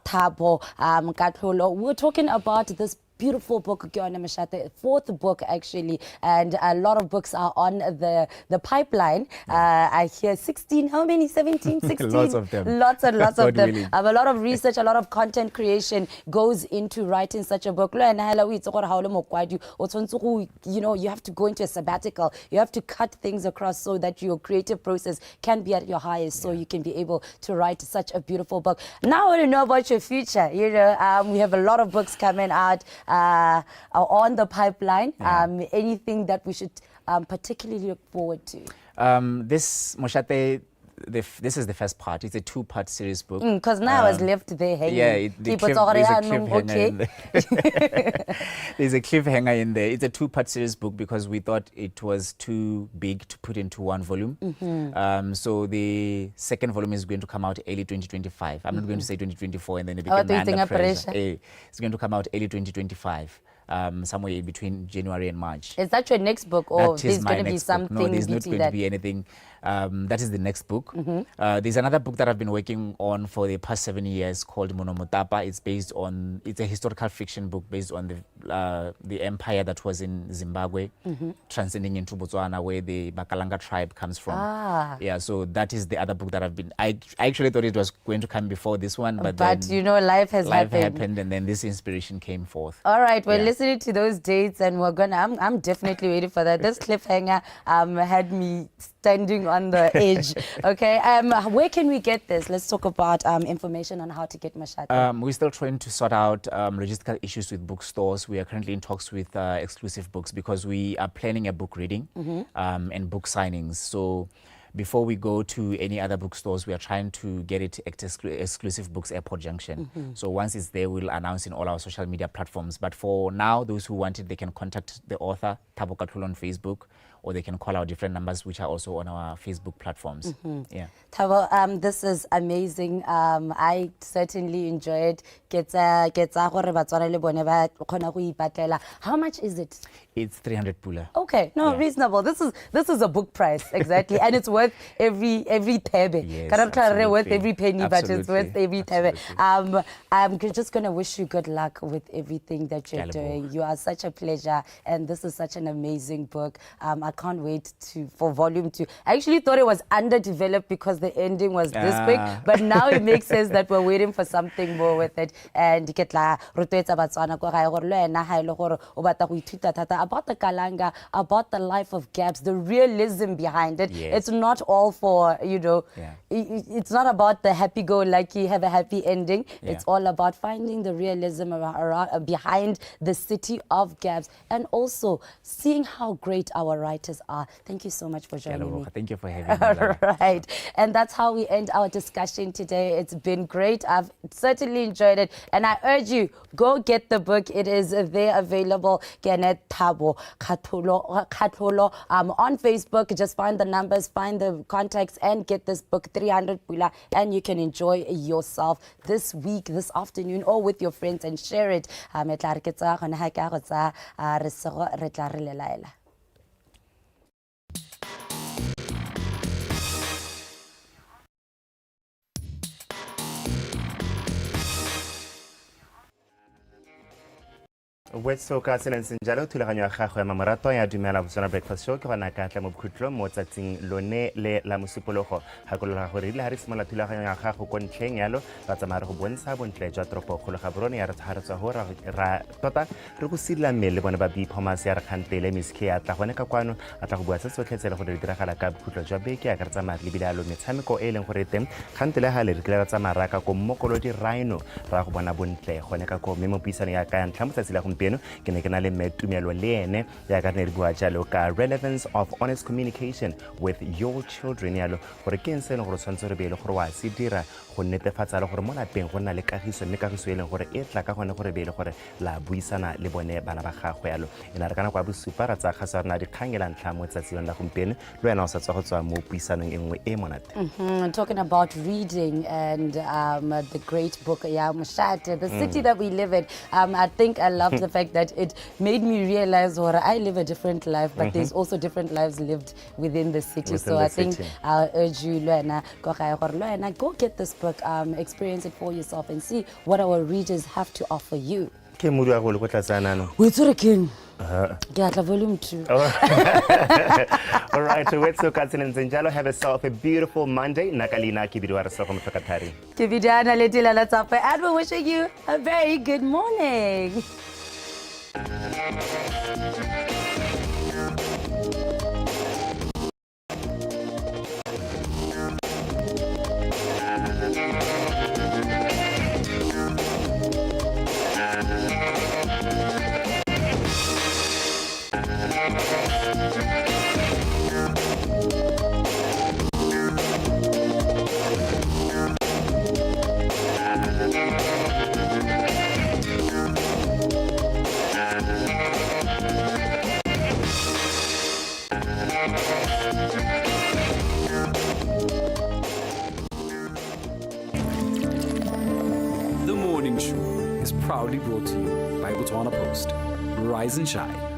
Thabo Katlolo. We're talking about this beautiful book, the fourth book actually, and a lot of books are on the pipeline. I hear 16, how many? 17, 16? Lots of them. Lots and lots of them. Willing. A lot of research, a lot of content creation goes into writing such a book. You know, you have to go into a sabbatical. You have to cut things across so that your creative process can be at your highest, so you can be able to write such a beautiful book. Now I want to know about your future. You know, we have a lot of books coming out on the pipeline. Anything that we should particularly look forward to? This Moshate, this is the first part. It's a two-part series book. Because now I was left there hanging. Yeah, there's a cliffhanger in there. There's a cliffhanger in there. It's a two-part series book because we thought it was too big to put into one volume. So the second volume is going to come out early 2025. I'm not going to say 2024 and then it became under pressure. It's going to come out early 2025. Somewhere between January and March. Is that your next book, or there's going to be something? No, there's not going to be anything. That is the next book. There's another book that I've been working on for the past 7 years called Monomotapa. It's a historical fiction book based on the empire that was in Zimbabwe, transcending into Botswana, where the Bakalanga tribe comes from. Yeah, so that is the other book that I actually thought it was going to come before this one, but then, you know, life happened, and then this inspiration came forth. All right, we're listening to those dates, and we're gonna. I'm definitely waiting for that. This cliffhanger had me standing on the edge. Okay, where can we get this? Let's talk about information on how to get Mashate. We're still trying to sort out logistical issues with bookstores. We are currently in talks with exclusive books because we are planning a book reading and book signings. So before we go to any other bookstores, we are trying to get it at exclusive books airport junction. So once it's there, we'll announce in all our social media platforms. But for now, those who want it, they can contact the author, Thabo Katlholo, on Facebook, or they can call our different numbers, which are also on our Facebook platforms. Yeah. Thabo, this is amazing. I certainly enjoyed. How much is it? It's 300 pula. Okay, no, reasonable. This is a book price, exactly, and it's worth every tebe. Yes, Worth every penny, but it's Absolutely. worth every tebe. I'm just going to wish you good luck with everything that you're doing. You are such a pleasure, and this is such an amazing book. I can't wait for volume 2. I actually thought it was underdeveloped because the ending was this quick, but now it makes sense that we're waiting for something more with it. And about the kalanga, about the life of gaps, the realism behind it. Yes. It's not all for, it's not about the happy-go-lucky, have a happy ending. Yeah. It's all about finding the realism behind the city of gaps, and also seeing how great our writers are. Thank you so much for joining me. Thank you for having me. Right. And that's how we end our discussion today. It's been great. I've certainly enjoyed it. And I urge you, go get the book. It is there available. Thabo Katlholo on Facebook. Just find the numbers, find the contacts, and get this book, 300 pula, and you can enjoy yourself this week, this afternoon, or with your friends, and share it. Wetso ka senentseng jalo thulaganyo ya gago ya mamorato ya Dumela Botswana Breakfast Show ke gona ka tla mo bokhutlong mo tsatsing lone le la mosupologo gakolola gore ile ha re simola thulaganyo ya gago ko ntlheng yalo ba tsamaya go bontsha bontle jwa tropo kgolo ga borone ya re tshwaretswa go ra tota re go sidila mmele le bone ba Thomas ya re khantele miski ya tla gone ka kwano a tla go bua se sotlhe tsele go diragala ka bokhutlo jwa beke ya ka re tsamaya le bilalo metshameko e leng gore teng khantele ha le re tla tsamaya raka ko mmokolodi Rhino ra go bona bontle gone ka ko memo puisano ya ka ya ntlha motsatsi la gompieno ke ne ke na le metumelo le ene ya ka ne re bua jalo ka relevance of honest communication with your children yalo gore ke eng se le gore tshwanetse re be le gore wa se dira go netefatsa le gore mo lapeng go nna le kagiso mme kagiso e leng gore e tla ka gone gore be le gore la buisana le bone bana ba gago yalo ena re kana kwa bosupa ra tsa gasa rena dikgangela ntlha mo tsatsing la gompieno le wena o sa tswa go tswa mo puisanong engwe e monate. Talking about reading and the great book Mushate, the city that we live in. I think I love the fact that it made me realize I live a different life, but there's also different lives lived within the city. So I think I'll urge you, Luena, go get this book, experience it for yourself, and see what our readers have to offer you. Wait, king. Volume 2. All right, so let's look at Njalo. Have yourself a beautiful Monday. Nakalina Kibiduara Sokom Fakatari. Kibidana Letila Latapa, and we're wishing you a very good morning. The Morning Show is proudly brought to you by Botswana Post. Rise and shine.